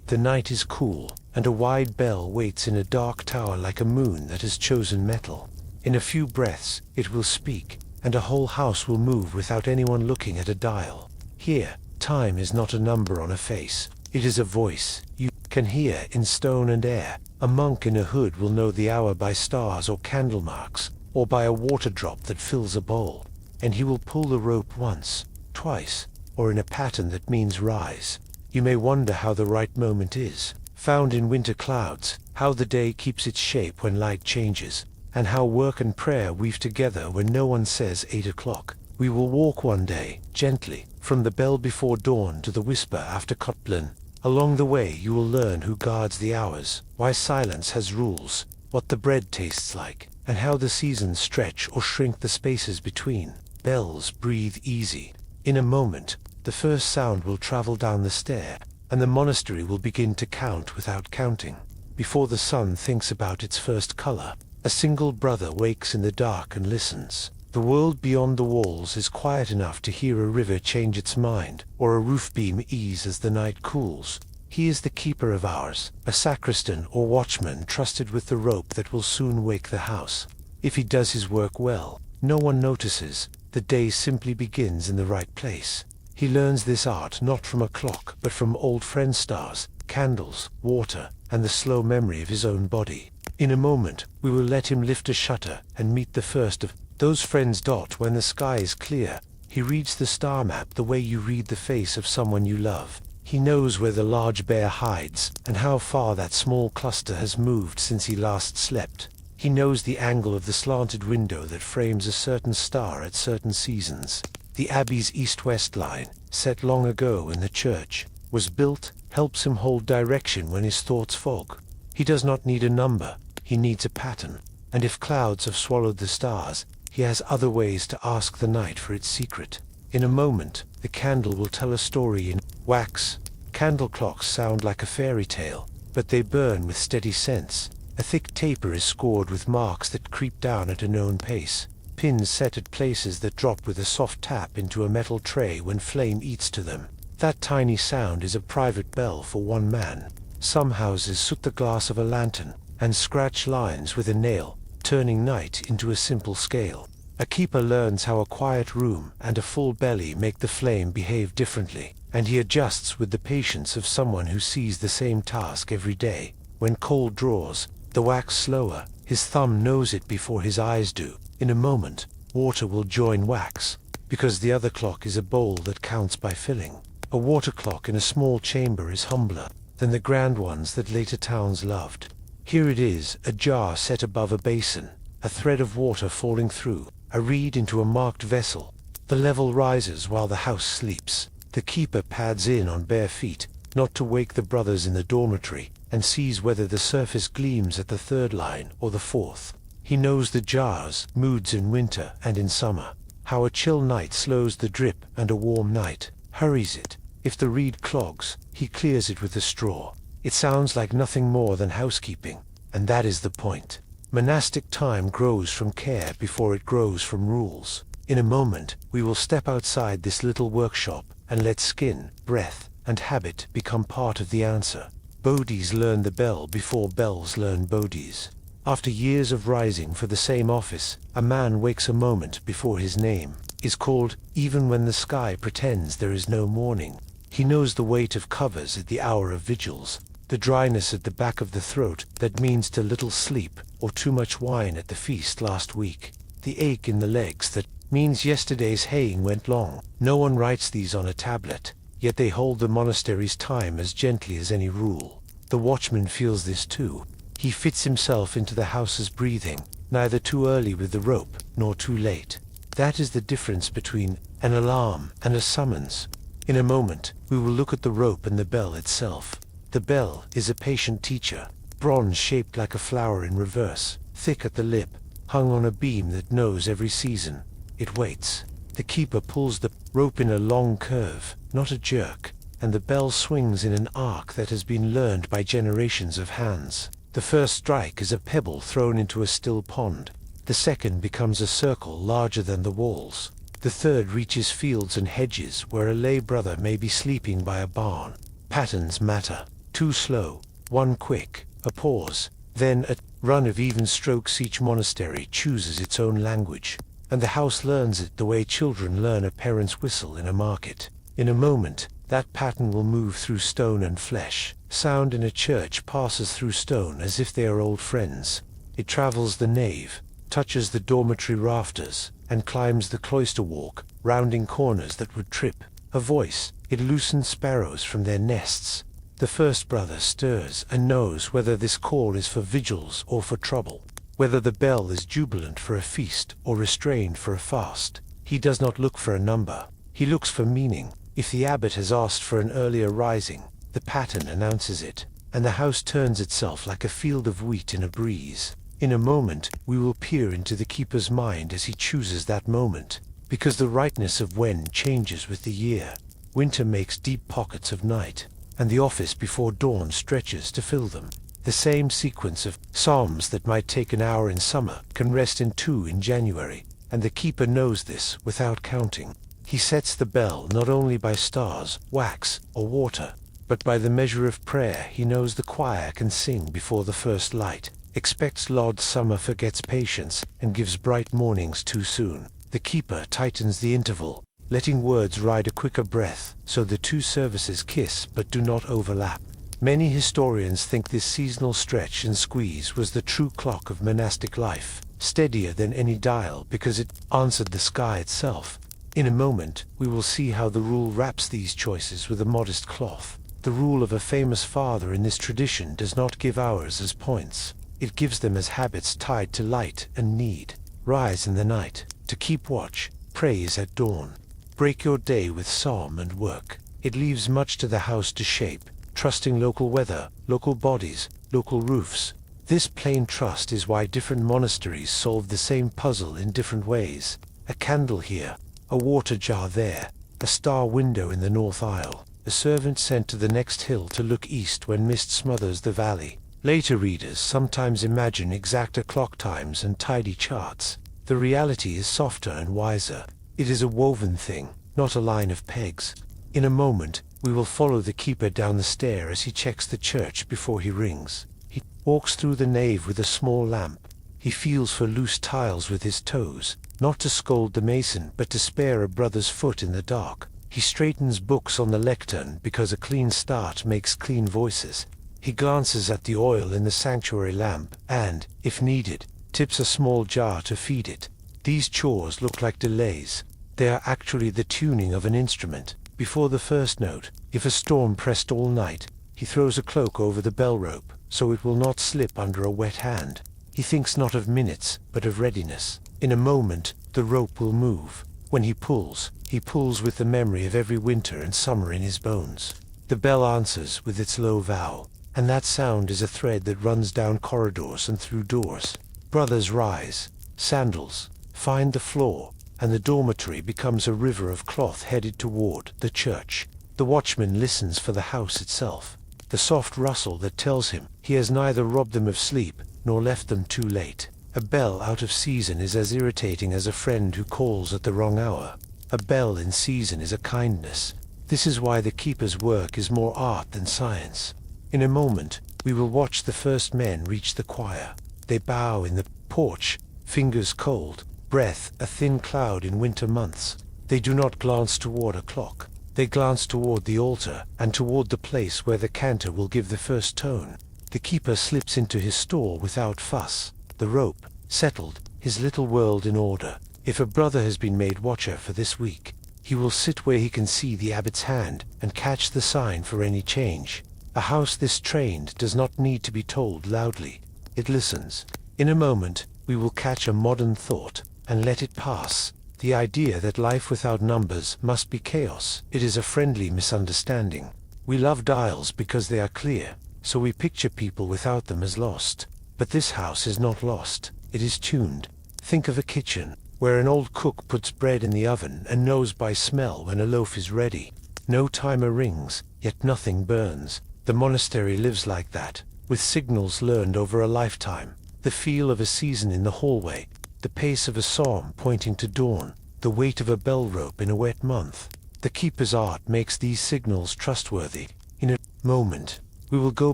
The night is cool, and a wide bell waits in a dark tower like a moon that has chosen metal. In a few breaths, it will speak, and a whole house will move without anyone looking at a dial. Here, time is not a number on a face. It is a voice you can hear in stone and air. A monk in a hood will know the hour by stars or candle marks, or by a water drop that fills a bowl. And he will pull the rope once, twice, or in a pattern that means rise. You may wonder how the right moment is, found in winter clouds, how the day keeps its shape when light changes, and how work and prayer weave together when no one says 8 o'clock. We will walk one day, gently, from the bell before dawn to the whisper after Cotblin. Along the way you will learn who guards the hours, why silence has rules, what the bread tastes like, and how the seasons stretch or shrink the spaces between. Bells breathe easy. In a moment, the first sound will travel down the stair, and the monastery will begin to count without counting. Before the sun thinks about its first color, a single brother wakes in the dark and listens. The world beyond the walls is quiet enough to hear a river change its mind, or a roof beam ease as the night cools. He is the keeper of hours, a sacristan or watchman trusted with the rope that will soon wake the house. If he does his work well, no one notices. The day simply begins in the right place. He learns this art not from a clock, but from old friend stars, candles, water, and the slow memory of his own body. In a moment, we will let him lift a shutter and meet the first of those friends. When the sky is clear, he reads the star map the way you read the face of someone you love. He knows where the large bear hides, and how far that small cluster has moved since he last slept. He knows the angle of the slanted window that frames a certain star at certain seasons. The abbey's east-west line, set long ago in the church, was built, helps him hold direction when his thoughts fog. He does not need a number, he needs a pattern. And if clouds have swallowed the stars, he has other ways to ask the night for its secret. In a moment, the candle will tell a story in wax. Candle clocks sound like a fairy tale, but they burn with steady sense. A thick taper is scored with marks that creep down at a known pace. Pins set at places that drop with a soft tap into a metal tray when flame eats to them. That tiny sound is a private bell for one man. Some houses soot the glass of a lantern, and scratch lines with a nail, turning night into a simple scale. A keeper learns how a quiet room and a full belly make the flame behave differently, and he adjusts with the patience of someone who sees the same task every day. When cold draws the wax slower, his thumb knows it before his eyes do. In a moment, water will join wax, because the other clock is a bowl that counts by filling. A water clock in a small chamber is humbler than the grand ones that later towns loved. Here it is, a jar set above a basin, a thread of water falling through, a reed into a marked vessel. The level rises while the house sleeps. The keeper pads in on bare feet, not to wake the brothers in the dormitory, and sees whether the surface gleams at the third line or the fourth. He knows the jars, moods in winter and in summer, how a chill night slows the drip and a warm night hurries it. If the reed clogs, he clears it with a straw. It sounds like nothing more than housekeeping, and that is the point. Monastic time grows from care before it grows from rules. In a moment, we will step outside this little workshop and let skin, breath, and habit become part of the answer. Bodies learn the bell before bells learn bodies. After years of rising for the same office, a man wakes a moment before his name is called, even when the sky pretends there is no morning. He knows the weight of covers at the hour of vigils, the dryness at the back of the throat that means too little sleep or too much wine at the feast last week, the ache in the legs that means yesterday's haying went long. No one writes these on a tablet, yet they hold the monastery's time as gently as any rule. The watchman feels this too. He fits himself into the house's breathing, neither too early with the rope, nor too late. That is the difference between an alarm and a summons. In a moment, we will look at the rope and the bell itself. The bell is a patient teacher, bronze shaped like a flower in reverse, thick at the lip, hung on a beam that knows every season. It waits. The keeper pulls the rope in a long curve, not a jerk, and the bell swings in an arc that has been learned by generations of hands. The first strike is a pebble thrown into a still pond. The second becomes a circle larger than the walls. The third reaches fields and hedges where a lay brother may be sleeping by a barn. Patterns matter. two slow, one quick, a pause, then a run of even strokes. Each monastery chooses its own language, and the house learns it the way children learn a parent's whistle in a market. In a moment, that pattern will move through stone and flesh. Sound in a church passes through stone as if they are old friends. It travels the nave, touches the dormitory rafters, and climbs the cloister walk, rounding corners that would trip. A voice, it loosens sparrows from their nests. The first brother stirs and knows whether this call is for vigils or for trouble, whether the bell is jubilant for a feast or restrained for a fast. He does not look for a number. He looks for meaning. If the abbot has asked for an earlier rising, the pattern announces it, and the house turns itself like a field of wheat in a breeze. In a moment, we will peer into the keeper's mind as he chooses that moment, because the rightness of when changes with the year. Winter makes deep pockets of night, and the office before dawn stretches to fill them. The same sequence of psalms that might take an hour in summer can rest in 2 in January, and the keeper knows this without counting. He sets the bell not only by stars, wax, or water, but by the measure of prayer he knows the choir can sing before the first light, expects Lord Summer, forgets patience, and gives bright mornings too soon. The keeper tightens the interval, letting words ride a quicker breath, so the two services kiss but do not overlap. Many historians think this seasonal stretch and squeeze was the true clock of monastic life, steadier than any dial because it answered the sky itself. In a moment, we will see how the rule wraps these choices with a modest cloth. The rule of a famous father in this tradition does not give hours as points. It gives them as habits tied to light and need. Rise in the night, to keep watch, praise at dawn. Break your day with psalm and work. It leaves much to the house to shape, trusting local weather, local bodies, local roofs. This plain trust is why different monasteries solve the same puzzle in different ways. A candle here, a water jar there, a star window in the north aisle, a servant sent to the next hill to look east when mist smothers the valley. Later readers sometimes imagine exact clock times and tidy charts. The reality is softer and wiser. It is a woven thing, not a line of pegs. In a moment, we will follow the keeper down the stair as he checks the church before he rings. He walks through the nave with a small lamp. He feels for loose tiles with his toes, not to scold the mason but to spare a brother's foot in the dark. He straightens books on the lectern because a clean start makes clean voices. He glances at the oil in the sanctuary lamp and, if needed, tips a small jar to feed it. These chores look like delays. They are actually the tuning of an instrument. Before the first note, if a storm pressed all night, he throws a cloak over the bell rope, so it will not slip under a wet hand. He thinks not of minutes, but of readiness. In a moment, the rope will move. When he pulls with the memory of every winter and summer in his bones. The bell answers with its low vow, and that sound is a thread that runs down corridors and through doors. Brothers rise, sandals, find the floor, and the dormitory becomes a river of cloth headed toward the church. The watchman listens for the house itself, the soft rustle that tells him he has neither robbed them of sleep nor left them too late. A bell out of season is as irritating as a friend who calls at the wrong hour. A bell in season is a kindness. This is why the keeper's work is more art than science. In a moment, we will watch the first men reach the choir. They bow in the porch, fingers cold, breath a thin cloud in winter months. They do not glance toward a clock. They glance toward the altar and toward the place where the cantor will give the first tone. The keeper slips into his stall without fuss, the rope settled, his little world in order. If a brother has been made watcher for this week, he will sit where he can see the abbot's hand and catch the sign for any change. A house this trained does not need to be told loudly. It listens. In a moment, we will catch a modern thought and let it pass. The idea that life without numbers must be chaos. It is a friendly misunderstanding. We love dials because they are clear, so we picture people without them as lost. But this house is not lost. It is tuned. Think of a kitchen, where an old cook puts bread in the oven and knows by smell when a loaf is ready. No timer rings, yet nothing burns. The monastery lives like that, with signals learned over a lifetime. The feel of a season in the hallway, the pace of a psalm pointing to dawn, the weight of a bell rope in a wet month. The keeper's art makes these signals trustworthy. In a moment, we will go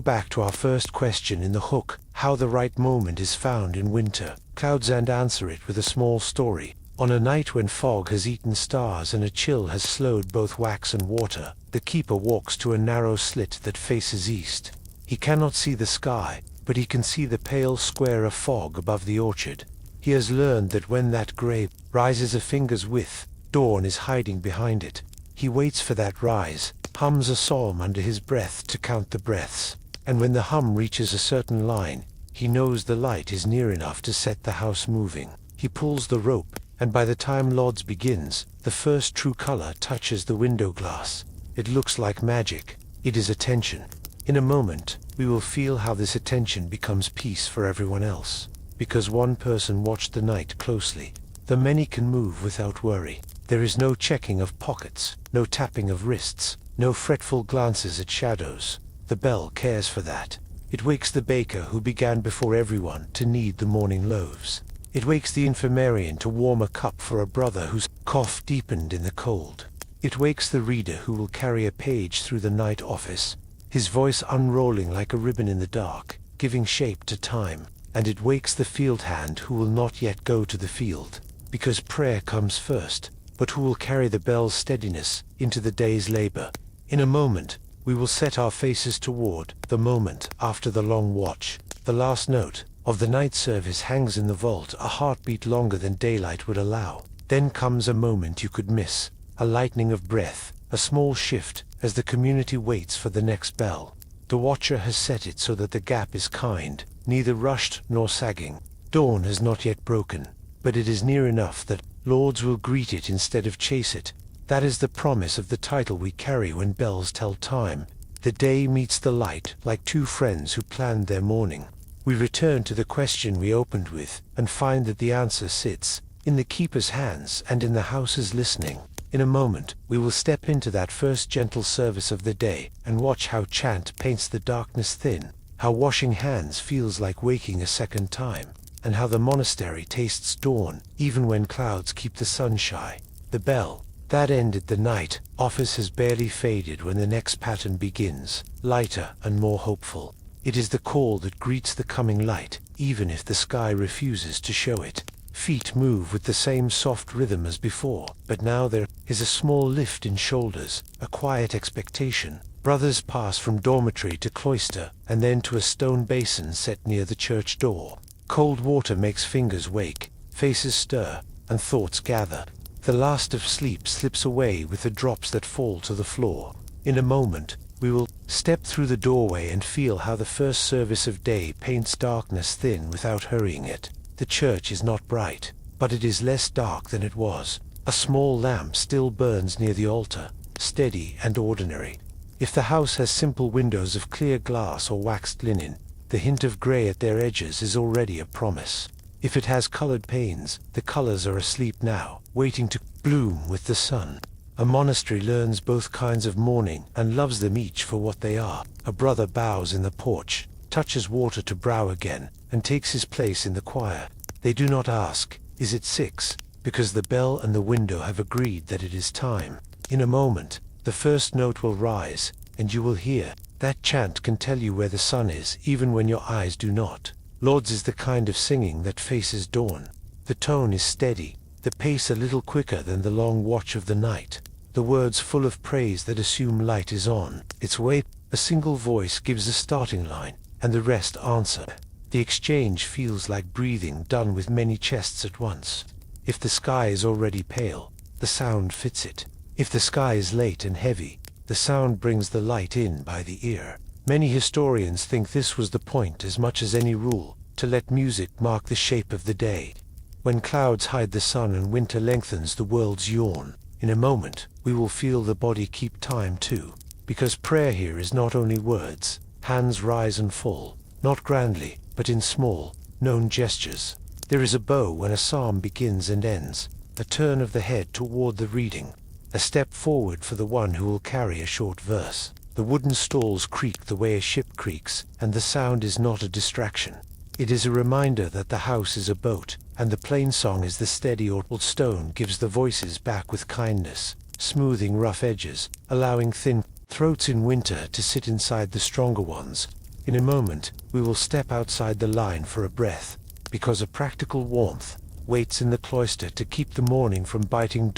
back to our first question in the hook, how the right moment is found in winter. Clouds, and answer it with a small story. On a night when fog has eaten stars and a chill has slowed both wax and water, the keeper walks to a narrow slit that faces east. He cannot see the sky, but he can see the pale square of fog above the orchard. He has learned that when that grey rises a finger's width, dawn is hiding behind it. He waits for that rise, hums a psalm under his breath to count the breaths, and when the hum reaches a certain line, he knows the light is near enough to set the house moving. He pulls the rope, and by the time Lauds begins, the first true color touches the window glass. It looks like magic. It is attention. In a moment, we will feel how this attention becomes peace for everyone else, because one person watched the night closely. The many can move without worry. There is no checking of pockets, no tapping of wrists, no fretful glances at shadows. The bell cares for that. It wakes the baker who began before everyone to knead the morning loaves. It wakes the infirmarian to warm a cup for a brother whose cough deepened in the cold. It wakes the reader who will carry a page through the night office, his voice unrolling like a ribbon in the dark, giving shape to time. And it wakes the field hand who will not yet go to the field, because prayer comes first, but who will carry the bell's steadiness into the day's labor. In a moment, we will set our faces toward the moment after the long watch. The last note of the night service hangs in the vault, a heartbeat longer than daylight would allow. Then comes a moment you could miss, a lightening of breath, a small shift as the community waits for the next bell. The watcher has set it so that the gap is kind, neither rushed nor sagging. Dawn has not yet broken, but it is near enough that Lords will greet it instead of chase it. That is the promise of the title we carry when bells tell time. The day meets the light like two friends who planned their morning. We return to the question we opened with, and find that the answer sits in the keeper's hands and in the house's listening. In a moment, we will step into that first gentle service of the day, and watch how chant paints the darkness thin, how washing hands feels like waking a second time, and how the monastery tastes dawn, even when clouds keep the sun shy. The bell that ended the night office has barely faded when the next pattern begins, lighter and more hopeful. It is the call that greets the coming light, even if the sky refuses to show it. Feet move with the same soft rhythm as before, but now there is a small lift in shoulders, a quiet expectation. Brothers pass from dormitory to cloister, and then to a stone basin set near the church door. Cold water makes fingers wake, faces stir, and thoughts gather. The last of sleep slips away with the drops that fall to the floor. In a moment, we will step through the doorway and feel how the first service of day paints darkness thin without hurrying it. The church is not bright, but it is less dark than it was. A small lamp still burns near the altar, steady and ordinary. If the house has simple windows of clear glass or waxed linen, the hint of grey at their edges is already a promise. If it has colored panes, the colors are asleep now, waiting to bloom with the sun. A monastery learns both kinds of mourning and loves them each for what they are. A brother bows in the porch, touches water to brow again, and takes his place in the choir. They do not ask, "Is it 6?" because the bell and the window have agreed that it is time. In a moment, the first note will rise, and you will hear. That chant can tell you where the sun is, even when your eyes do not. Lords is the kind of singing that faces dawn. The tone is steady, the pace a little quicker than the long watch of the night. The words full of praise that assume light is on its way. A single voice gives the starting line, and the rest answer. The exchange feels like breathing done with many chests at once. If the sky is already pale, the sound fits it. If the sky is late and heavy, the sound brings the light in by the ear. Many historians think this was the point as much as any rule, to let music mark the shape of the day. When clouds hide the sun and winter lengthens the world's yawn, in a moment, we will feel the body keep time too. Because prayer here is not only words. Hands rise and fall, not grandly, but in small, known gestures. There is a bow when a psalm begins and ends, a turn of the head toward the reading, a step forward for the one who will carry a short verse. The wooden stalls creak the way a ship creaks, and the sound is not a distraction. It is a reminder that the house is a boat, and the plain song is the steady old stone gives the voices back with kindness, smoothing rough edges, allowing thin throats in winter to sit inside the stronger ones. In a moment, we will step outside the line for a breath, because a practical warmth waits in the cloister to keep the morning from biting.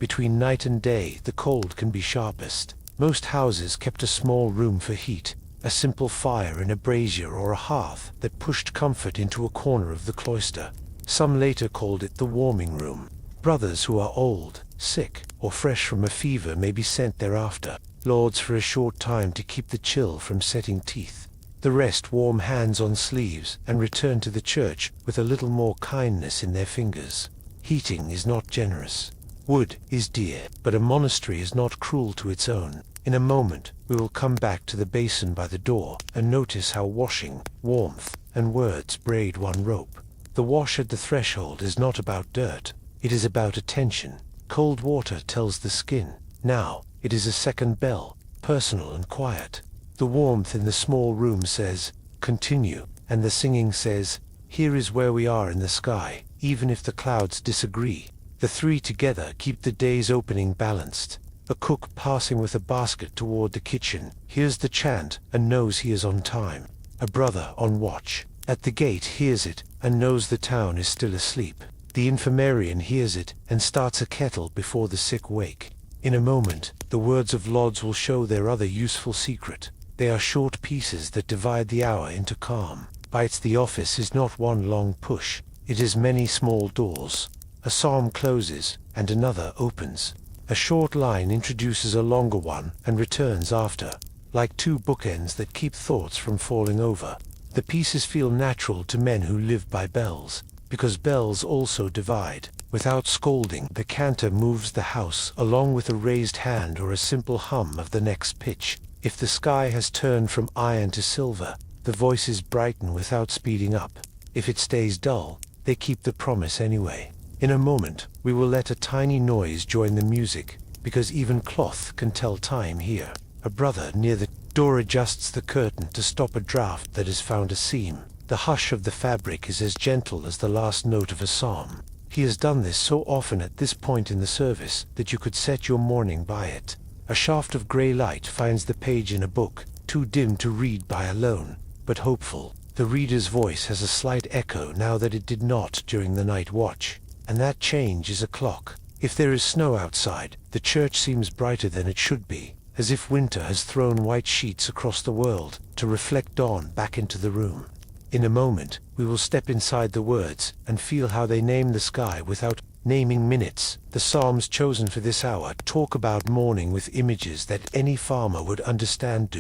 Between night and day, the cold can be sharpest. Most houses kept a small room for heat, a simple fire in a brazier or a hearth that pushed comfort into a corner of the cloister. Some later called it the warming room. Brothers who are old, sick, or fresh from a fever may be sent thereafter, lords for a short time to keep the chill from setting teeth. The rest warm hands on sleeves and return to the church with a little more kindness in their fingers. Heating is not generous. Wood is dear, but a monastery is not cruel to its own. In a moment, we will come back to the basin by the door and notice how washing, warmth, and words braid one rope. The wash at the threshold is not about dirt. It is about attention. Cold water tells the skin. Now, it is a second bell, personal and quiet. The warmth in the small room says, "Continue," and the singing says, "Here is where we are in the sky, even if the clouds disagree." The three together keep the day's opening balanced. A cook passing with a basket toward the kitchen hears the chant and knows he is on time. A brother on watch at the gate hears it and knows the town is still asleep. The infirmarian hears it and starts a kettle before the sick wake. In a moment, the words of Lauds will show their other useful secret. They are short pieces that divide the hour into calm. Bites the office is not one long push. It is many small doors. A psalm closes, and another opens. A short line introduces a longer one and returns after, like two bookends that keep thoughts from falling over. The pieces feel natural to men who live by bells, because bells also divide. Without scolding, the cantor moves the house along with a raised hand or a simple hum of the next pitch. If the sky has turned from iron to silver, the voices brighten without speeding up. If it stays dull, they keep the promise anyway. In a moment, we will let a tiny noise join the music, because even cloth can tell time here. A brother near the door adjusts the curtain to stop a draught that has found a seam. The hush of the fabric is as gentle as the last note of a psalm. He has done this so often at this point in the service that you could set your morning by it. A shaft of grey light finds the page in a book, too dim to read by alone, but hopeful. The reader's voice has a slight echo now that it did not during the night watch. And that change is a clock. If there is snow outside, the church seems brighter than it should be, as if winter has thrown white sheets across the world to reflect dawn back into the room. In a moment, we will step inside the words and feel how they name the sky without naming minutes. The psalms chosen for this hour talk about morning with images that any farmer would understand.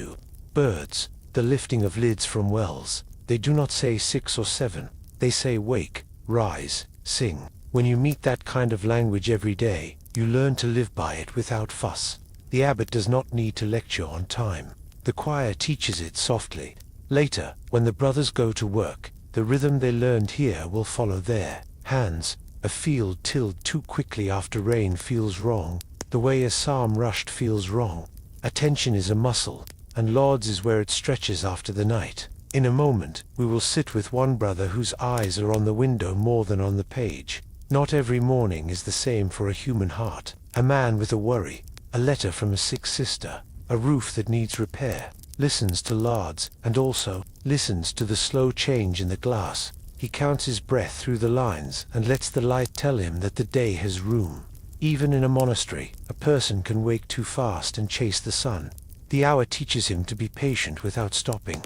Birds, the lifting of lids from wells. They do not say 6 or 7. They say wake, rise, sing. When you meet that kind of language every day, you learn to live by it without fuss. The abbot does not need to lecture on time. The choir teaches it softly. Later, when the brothers go to work, the rhythm they learned here will follow their hands. A field tilled too quickly after rain feels wrong. The way a psalm rushed feels wrong. Attention is a muscle, and Lauds is where it stretches after the night. In a moment, we will sit with one brother whose eyes are on the window more than on the page. Not every morning is the same for a human heart. A man with a worry, a letter from a sick sister, a roof that needs repair, listens to Lauds, and also listens to the slow change in the glass. He counts his breath through the lines and lets the light tell him that the day has room. Even in a monastery, a person can wake too fast and chase the sun. The hour teaches him to be patient without stopping.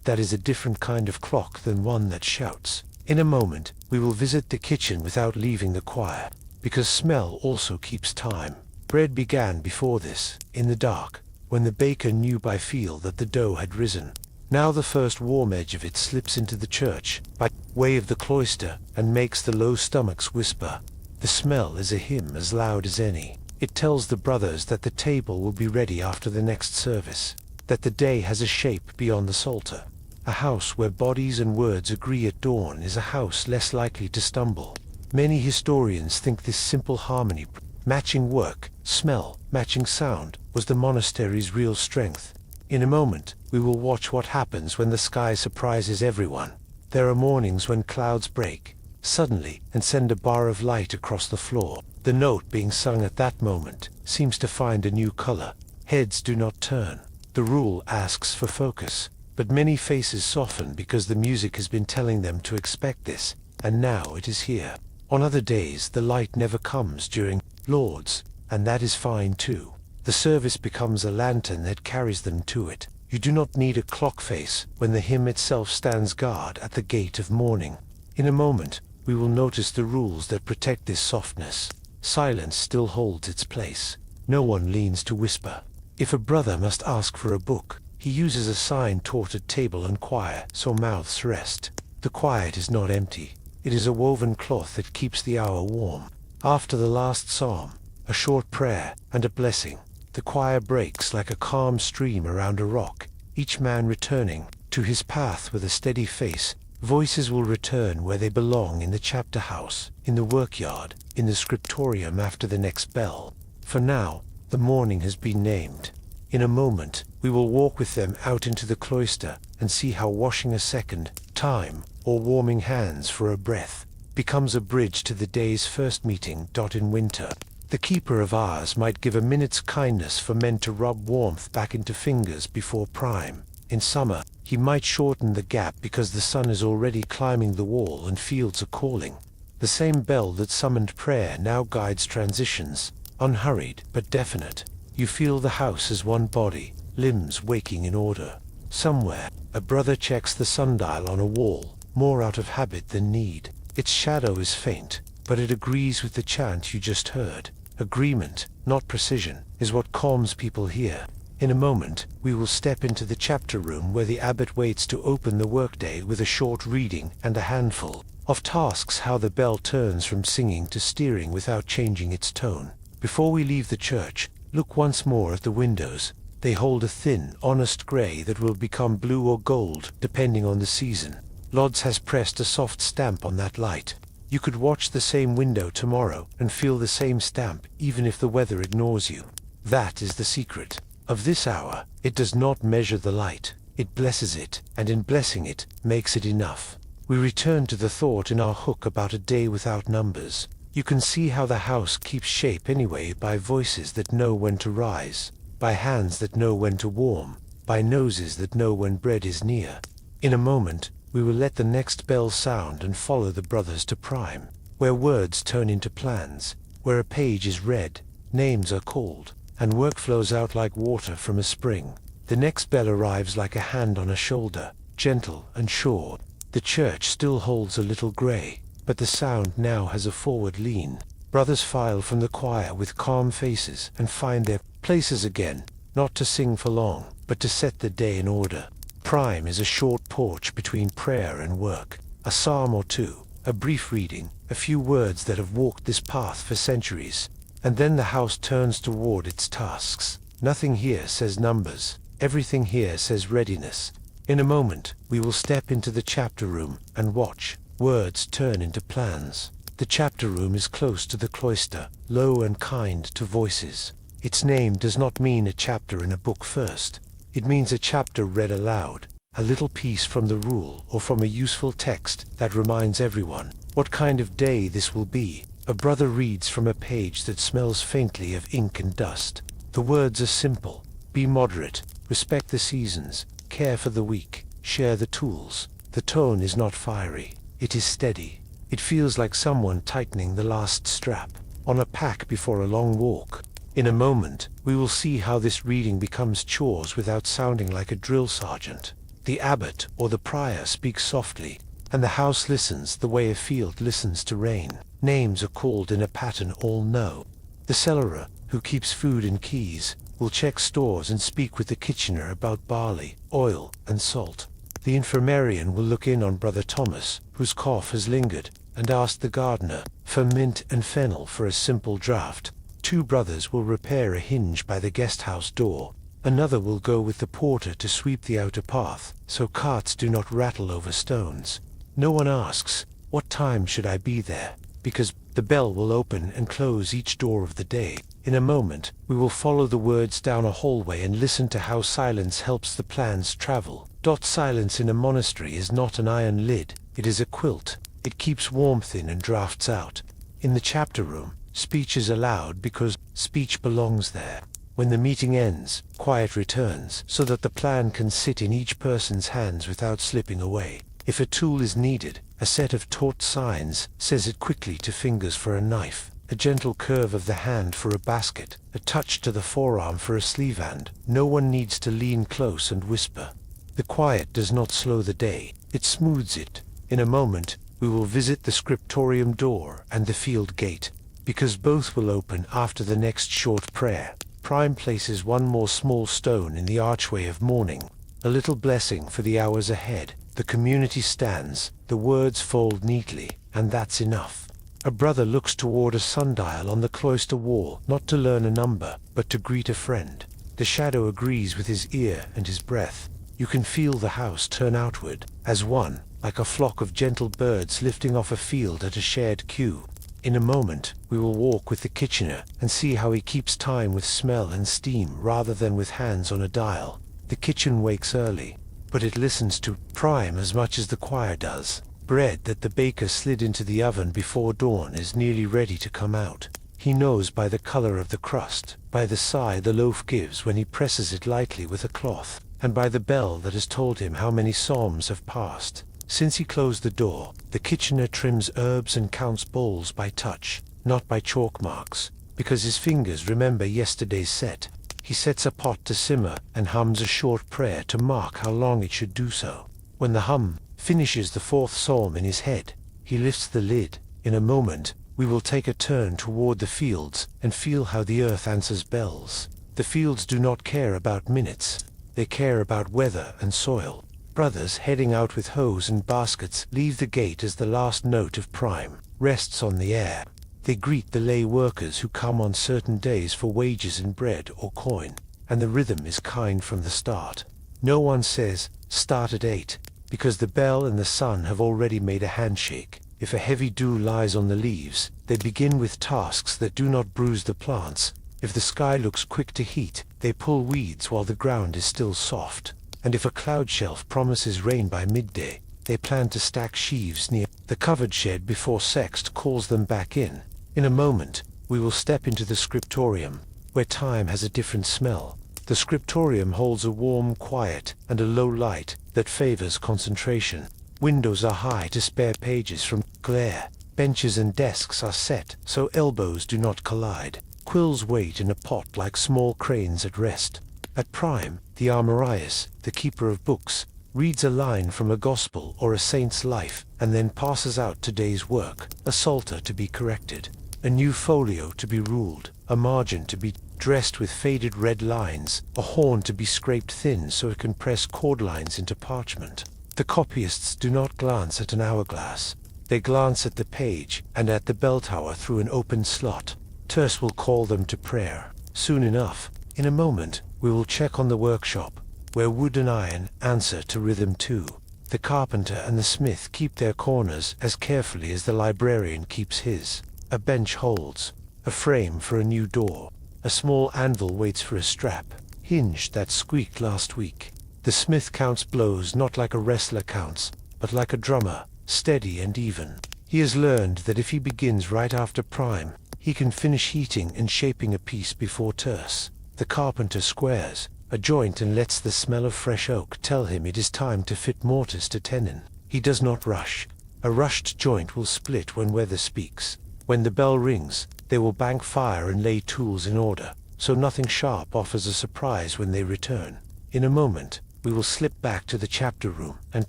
That is a different kind of clock than one that shouts. In a moment, we will visit the kitchen without leaving the choir, because smell also keeps time. Bread began before this, in the dark, when the baker knew by feel that the dough had risen. Now the first warm edge of it slips into the church, by way of the cloister, and makes the low stomachs whisper. The smell is a hymn as loud as any. It tells the brothers that the table will be ready after the next service, that the day has a shape beyond the psalter. A house where bodies and words agree at dawn is a house less likely to stumble. Many historians think this simple harmony, matching work, smell, matching sound, was the monastery's real strength. In a moment, we will watch what happens when the sky surprises everyone. There are mornings when clouds break suddenly and send a bar of light across the floor. The note being sung at that moment seems to find a new color. Heads do not turn. The rule asks for focus, but many faces soften because the music has been telling them to expect this, and now it is here. On other days the light never comes during Lord's, and that is fine too. The service becomes a lantern that carries them to it. You do not need a clock face when the hymn itself stands guard at the gate of morning. In a moment, we will notice the rules that protect this softness. Silence still holds its place. No one leans to whisper. If a brother must ask for a book, he uses a sign taught at table and choir, so mouths rest. The quiet is not empty. It is a woven cloth that keeps the hour warm. After the last psalm, a short prayer, and a blessing, the choir breaks like a calm stream around a rock, each man returning to his path with a steady face. Voices will return where they belong, in the chapter house, in the workyard, in the scriptorium after the next bell. For now, the morning has been named. In a moment, we will walk with them out into the cloister and see how washing a second time, or warming hands for a breath, becomes a bridge to the day's first meeting. In winter, the keeper of hours might give a minute's kindness for men to rub warmth back into fingers before prime. In summer, he might shorten the gap because the sun is already climbing the wall and fields are calling. The same bell that summoned prayer now guides transitions, unhurried but definite. You feel the house as one body, limbs waking in order. Somewhere, a brother checks the sundial on a wall, more out of habit than need. Its shadow is faint, but it agrees with the chant you just heard. Agreement, not precision, is what calms people here. In a moment, we will step into the chapter room where the abbot waits to open the workday with a short reading and a handful of tasks. How the bell turns from singing to steering without changing its tone. Before we leave the church, look once more at the windows. They hold a thin, honest grey that will become blue or gold, depending on the season. Lodz has pressed a soft stamp on that light. You could watch the same window tomorrow and feel the same stamp, even if the weather ignores you. That is the secret of this hour. It does not measure the light, it blesses it, and in blessing it, makes it enough. We return to the thought in our hook about a day without numbers. You can see how the house keeps shape anyway, by voices that know when to rise, by hands that know when to warm, by noses that know when bread is near. In a moment, we will let the next bell sound and follow the brothers to prime, where words turn into plans, where a page is read, names are called, and work flows out like water from a spring. The next bell arrives like a hand on a shoulder, gentle and sure. The church still holds a little grey, but the sound now has a forward lean. Brothers file from the choir with calm faces and find their places again, not to sing for long, but to set the day in order. Prime is a short porch between prayer and work, a psalm or two, a brief reading, a few words that have walked this path for centuries, and then the house turns toward its tasks. Nothing here says numbers, everything here says readiness. In a moment, we will step into the chapter room and watch words turn into plans. The chapter room is close to the cloister, low and kind to voices. Its name does not mean a chapter in a book first. It means a chapter read aloud, a little piece from the rule or from a useful text that reminds everyone what kind of day this will be. A brother reads from a page that smells faintly of ink and dust. The words are simple: be moderate, respect the seasons, care for the weak, share the tools. The tone is not fiery, it is steady. It feels like someone tightening the last strap on a pack before a long walk. In a moment, we will see how this reading becomes chores without sounding like a drill sergeant. The abbot or the prior speaks softly, and the house listens the way a field listens to rain. Names are called in a pattern all know. The cellarer, who keeps food and keys, will check stores and speak with the kitchener about barley, oil, and salt. The infirmarian will look in on Brother Thomas, whose cough has lingered, and ask the gardener for mint and fennel for a simple draught. Two brothers will repair a hinge by the guest-house door. Another will go with the porter to sweep the outer path, so carts do not rattle over stones. No one asks, "What time should I be there?" because the bell will open and close each door of the day. In a moment, we will follow the words down a hallway and listen to how silence helps the plans travel. Silence in a monastery is not an iron lid, it is a quilt. It keeps warmth in and drafts out. In the chapter room, speech is allowed because speech belongs there. When the meeting ends, quiet returns, so that the plan can sit in each person's hands without slipping away. If a tool is needed, a set of taut signs says it quickly to fingers for a knife, a gentle curve of the hand for a basket, a touch to the forearm for a sleeve hand. No one needs to lean close and whisper. The quiet does not slow the day, it smooths it. In a moment, we will visit the scriptorium door and the field gate, because both will open after the next short prayer. Prime places one more small stone in the archway of mourning, a little blessing for the hours ahead. The community stands, the words fold neatly, and that's enough. A brother looks toward a sundial on the cloister wall, not to learn a number, but to greet a friend. The shadow agrees with his ear and his breath. You can feel the house turn outward, as one, like a flock of gentle birds lifting off a field at a shared cue. In a moment, we will walk with the kitchener and see how he keeps time with smell and steam rather than with hands on a dial. The kitchen wakes early, but it listens to Prime as much as the choir does. Bread that the baker slid into the oven before dawn is nearly ready to come out. He knows by the color of the crust, by the sigh the loaf gives when he presses it lightly with a cloth, and by the bell that has told him how many psalms have passed. Since he closed the door, the kitchener trims herbs and counts bowls by touch, not by chalk marks, because his fingers remember yesterday's set. He sets a pot to simmer and hums a short prayer to mark how long it should do so. When the hum finishes the fourth psalm in his head, he lifts the lid. In a moment, we will take a turn toward the fields and feel how the earth answers bells. The fields do not care about minutes, they care about weather and soil. Brothers heading out with hoes and baskets leave the gate as the last note of Prime rests on the air. They greet the lay workers who come on certain days for wages in bread or coin, and the rhythm is kind from the start. No one says, "Start at 8, because the bell and the sun have already made a handshake. If a heavy dew lies on the leaves, they begin with tasks that do not bruise the plants. If the sky looks quick to heat, they pull weeds while the ground is still soft. And if a cloud shelf promises rain by midday, they plan to stack sheaves near the covered shed before Sext calls them back in. In a moment, we will step into the scriptorium, where time has a different smell. The scriptorium holds a warm quiet and a low light that favors concentration. Windows are high to spare pages from glare. Benches and desks are set so elbows do not collide. Quills wait in a pot like small cranes at rest. At Prime, the armorius, the keeper of books, reads a line from a gospel or a saint's life, and then passes out today's work, a psalter to be corrected, a new folio to be ruled, a margin to be dressed with faded red lines, a horn to be scraped thin so it can press chord lines into parchment. The copyists do not glance at an hourglass. They glance at the page and at the bell tower through an open slot. Terse will call them to prayer. Soon enough, in a moment, we will check on the workshop, where wood and iron answer to rhythm too. The carpenter and the smith keep their corners as carefully as the librarian keeps his. A bench holds a frame for a new door. A small anvil waits for a strap, hinge that squeaked last week. The smith counts blows not like a wrestler counts, but like a drummer, steady and even. He has learned that if he begins right after Prime, he can finish heating and shaping a piece before Terse. The carpenter squares a joint and lets the smell of fresh oak tell him it is time to fit mortise to tenon. He does not rush. A rushed joint will split when weather speaks. When the bell rings, they will bank fire and lay tools in order, so nothing sharp offers a surprise when they return. In a moment, we will slip back to the chapter room and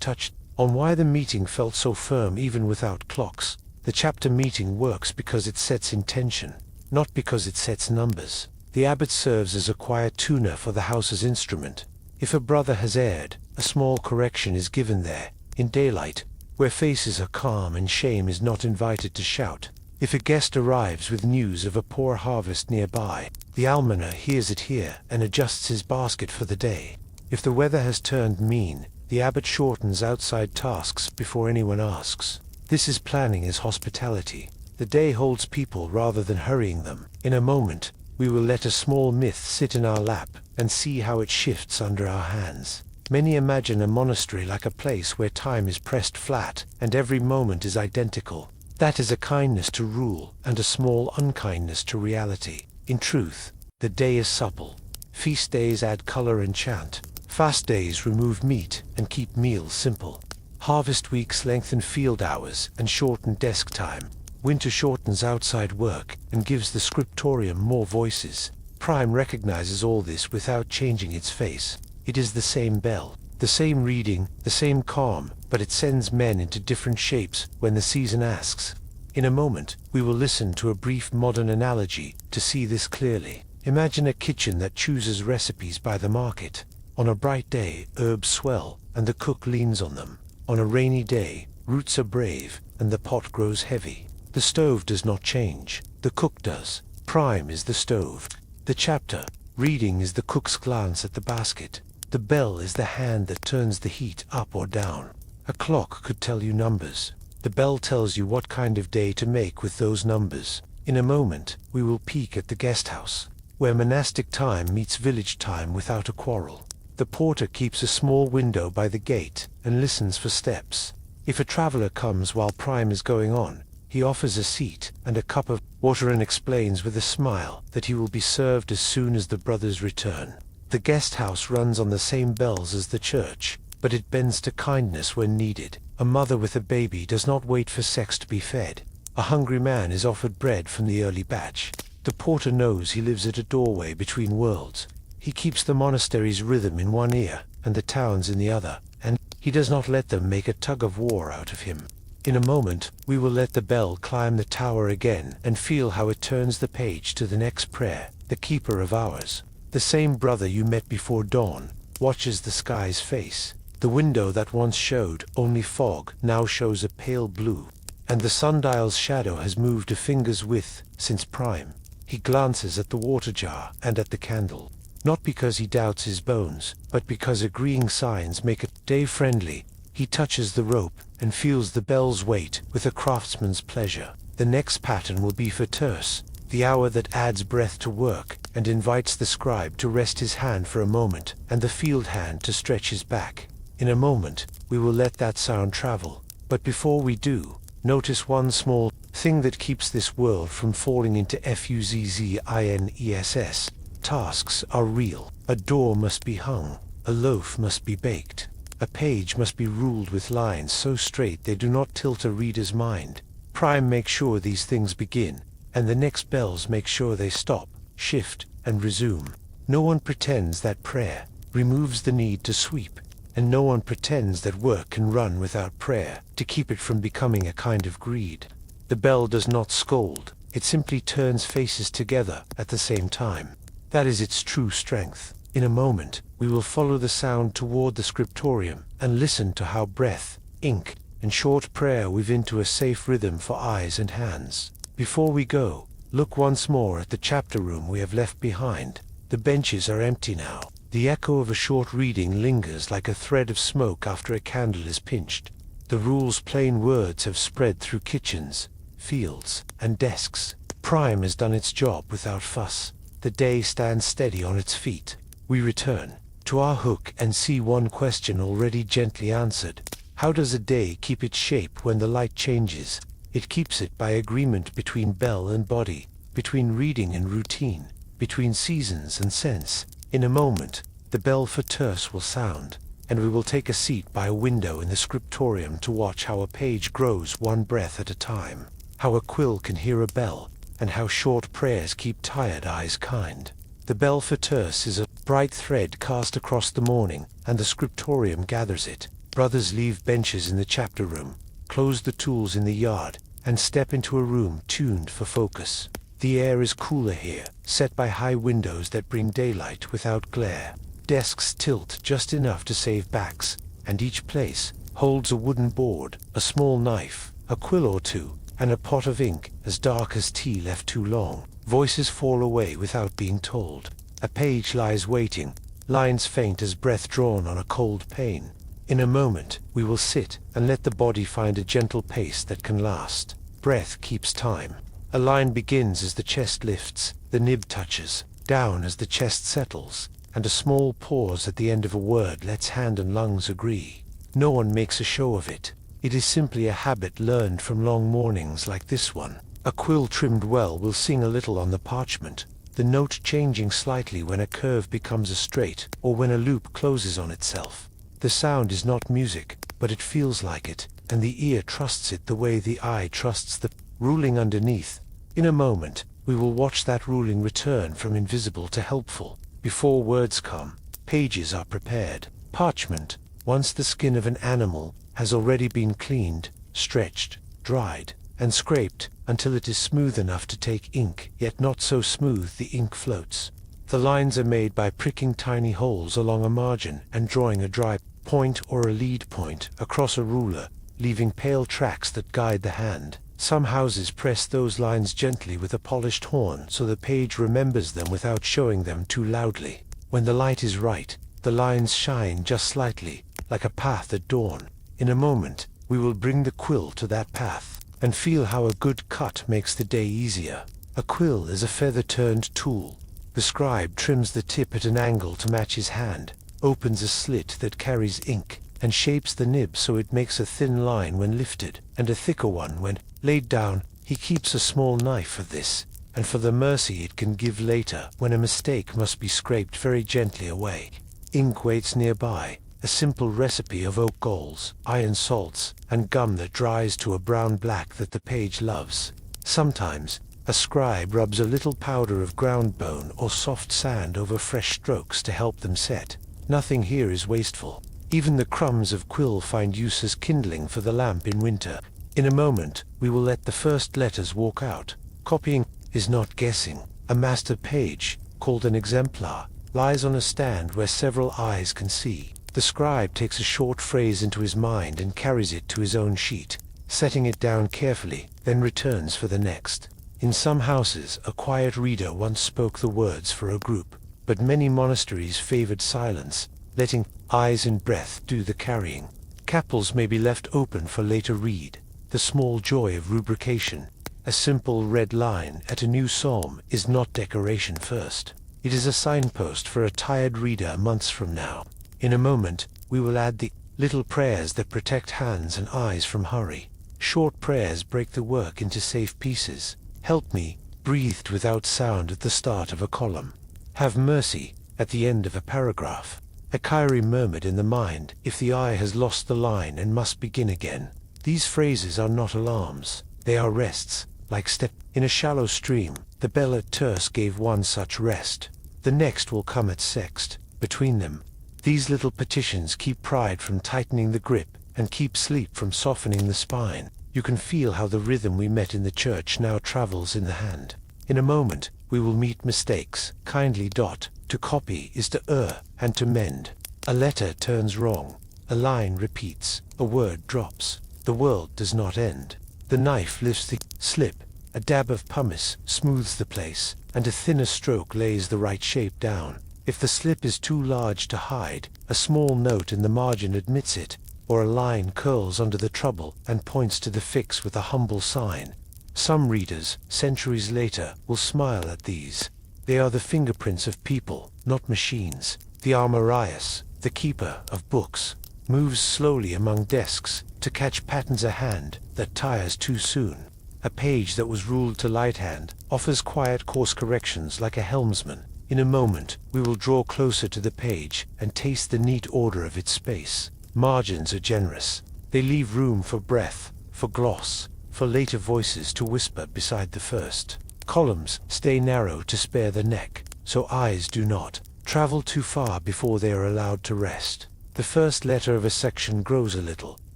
touch on why the meeting felt so firm even without clocks. The chapter meeting works because it sets intention, not because it sets numbers. The abbot serves as a quiet tuner for the house's instrument. If a brother has erred, a small correction is given there, in daylight, where faces are calm and shame is not invited to shout. If a guest arrives with news of a poor harvest nearby, the almoner hears it here and adjusts his basket for the day. If the weather has turned mean, the abbot shortens outside tasks before anyone asks. This is planning as hospitality. The day holds people rather than hurrying them. In a moment, we will let a small myth sit in our lap and see how it shifts under our hands. Many imagine a monastery like a place where time is pressed flat and every moment is identical. That is a kindness to rule and a small unkindness to reality. In truth, The day is supple. Feast days add color and chant. Fast days remove meat and keep meals simple. Harvest weeks lengthen field hours and shorten desk time. Winter shortens outside work and gives the scriptorium more voices. Prime recognizes all this without changing its face. It is the same bell, the same reading, the same calm, but it sends men into different shapes when the season asks. In a moment, we will listen to a brief modern analogy to see this clearly. Imagine a kitchen that chooses recipes by the market. On a bright day, herbs swell, and the cook leans on them. On a rainy day, roots are brave, and the pot grows heavy. The stove does not change. The cook does. Prime is the stove. The chapter, reading, is the cook's glance at the basket. The bell is the hand that turns the heat up or down. A clock could tell you numbers. The bell tells you what kind of day to make with those numbers. In a moment, we will peek at the guest house, where monastic time meets village time without a quarrel. The porter keeps a small window by the gate and listens for steps. If a traveler comes while Prime is going on, he offers a seat and a cup of water and explains with a smile that he will be served as soon as the brothers return. The guest house runs on the same bells as the church, but it bends to kindness when needed. A mother with a baby does not wait for sex to be fed. A hungry man is offered bread from the early batch. The porter knows he lives at a doorway between worlds. He keeps the monastery's rhythm in one ear and the town's in the other, and he does not let them make a tug-of-war out of him. In a moment, we will let the bell climb the tower again and feel how it turns the page to the next prayer. The keeper of hours, the same brother you met before dawn, watches the sky's face. The window that once showed only fog now shows a pale blue, and the sundial's shadow has moved a finger's width since Prime. He glances at the water jar and at the candle, not because he doubts his bones, but because agreeing signs make a day friendly. He touches the rope and feels the bell's weight with a craftsman's pleasure. The next pattern will be for terse, the hour that adds breath to work and invites the scribe to rest his hand for a moment and the field hand to stretch his back. In a moment, we will let that sound travel. But before we do, notice one small thing that keeps this world from falling into fuzzines. Tasks are real. A door must be hung. A loaf must be baked. A page must be ruled with lines so straight they do not tilt a reader's mind. Prime makes sure these things begin, and the next bells make sure they stop, shift, and resume. No one pretends that prayer removes the need to sweep, and no one pretends that work can run without prayer to keep it from becoming a kind of greed. The bell does not scold, it simply turns faces together at the same time. That is its true strength. In a moment, we will follow the sound toward the scriptorium and listen to how breath, ink, and short prayer weave into a safe rhythm for eyes and hands. Before we go, look once more at the chapter room we have left behind. The benches are empty now. The echo of a short reading lingers like a thread of smoke after a candle is pinched. The rule's plain words have spread through kitchens, fields, and desks. Prime has done its job without fuss. The day stands steady on its feet. We return to our hook and see one question already gently answered. How does a day keep its shape when the light changes? It keeps it by agreement between bell and body, between reading and routine, between seasons and sense. In a moment, the bell for terse will sound, and we will take a seat by a window in the scriptorium to watch how a page grows one breath at a time, how a quill can hear a bell, and how short prayers keep tired eyes kind. The bell for terse is a bright thread cast across the morning, and the scriptorium gathers it. Brothers leave benches in the chapter room, close the tools in the yard, and step into a room tuned for focus. The air is cooler here, set by high windows that bring daylight without glare. Desks tilt just enough to save backs, and each place holds a wooden board, a small knife, a quill or two, and a pot of ink as dark as tea left too long. Voices fall away without being told. A page lies waiting, lines faint as breath drawn on a cold pane. In a moment, we will sit and let the body find a gentle pace that can last. Breath keeps time. A line begins as the chest lifts, the nib touches, down as the chest settles, and a small pause at the end of a word lets hand and lungs agree. No one makes a show of it. It is simply a habit learned from long mornings like this one. A quill trimmed well will sing a little on the parchment. the note changing slightly when a curve becomes a straight, or when a loop closes on itself. The sound is not music, but it feels like it, and the ear trusts it the way the eye trusts the ruling underneath. In a moment, we will watch that ruling return from invisible to helpful. Before words come, pages are prepared. Parchment, once the skin of an animal, has already been cleaned, stretched, dried, and scraped until it is smooth enough to take ink, yet not so smooth the ink floats. The lines are made by pricking tiny holes along a margin and drawing a dry point or a lead point across a ruler, leaving pale tracks that guide the hand. Some houses press those lines gently with a polished horn so the page remembers them without showing them too loudly. When the light is right, the lines shine just slightly, like a path at dawn. In a moment, we will bring the quill to that path, and feel how a good cut makes the day easier. A quill is a feather-turned tool. The scribe trims the tip at an angle to match his hand, opens a slit that carries ink, and shapes the nib so it makes a thin line when lifted, and a thicker one when laid down. He keeps a small knife for this, and for the mercy it can give later when a mistake must be scraped very gently away. Ink waits nearby, a simple recipe of oak galls, iron salts, and gum that dries to a brown black that the page loves. Sometimes, a scribe rubs a little powder of ground bone or soft sand over fresh strokes to help them set. Nothing here is wasteful. Even the crumbs of quill find use as kindling for the lamp in winter. In a moment, we will let the first letters walk out. Copying is not guessing. A master page, called an exemplar, lies on a stand where several eyes can see. The scribe takes a short phrase into his mind and carries it to his own sheet, setting it down carefully, then returns for the next. In some houses, a quiet reader once spoke the words for a group, but many monasteries favored silence, letting eyes and breath do the carrying. Capels may be left open for later read. The small joy of rubrication. A simple red line at a new psalm is not decoration first. It is a signpost for a tired reader months from now. In a moment, we will add the little prayers that protect hands and eyes from hurry. Short prayers break the work into safe pieces. Help me, breathed without sound at the start of a column. Have mercy, at the end of a paragraph. A Kyrie murmured in the mind if the eye has lost the line and must begin again. These phrases are not alarms. They are rests, like step in a shallow stream. The bell at terce gave one such rest. The next will come at sext. Between them, these little petitions keep pride from tightening the grip and keep sleep from softening the spine. You can feel how the rhythm we met in the church now travels in the hand. In a moment, we will meet mistakes. Kindly dot. To copy is to err, and to mend. A letter turns wrong. A line repeats. A word drops. The world does not end. The knife lifts the slip. A dab of pumice smooths the place, and a thinner stroke lays the right shape down. If the slip is too large to hide, a small note in the margin admits it, or a line curls under the trouble and points to the fix with a humble sign. Some readers, centuries later, will smile at these. They are the fingerprints of people, not machines. The Armorius, the keeper of books, moves slowly among desks to catch patterns a hand that tires too soon. A page that was ruled to light hand offers quiet course corrections like a helmsman. In a moment, we will draw closer to the page and taste the neat order of its space. Margins are generous. They leave room for breath, for gloss, for later voices to whisper beside the first. Columns stay narrow to spare the neck, so eyes do not travel too far before they are allowed to rest. The first letter of a section grows a little,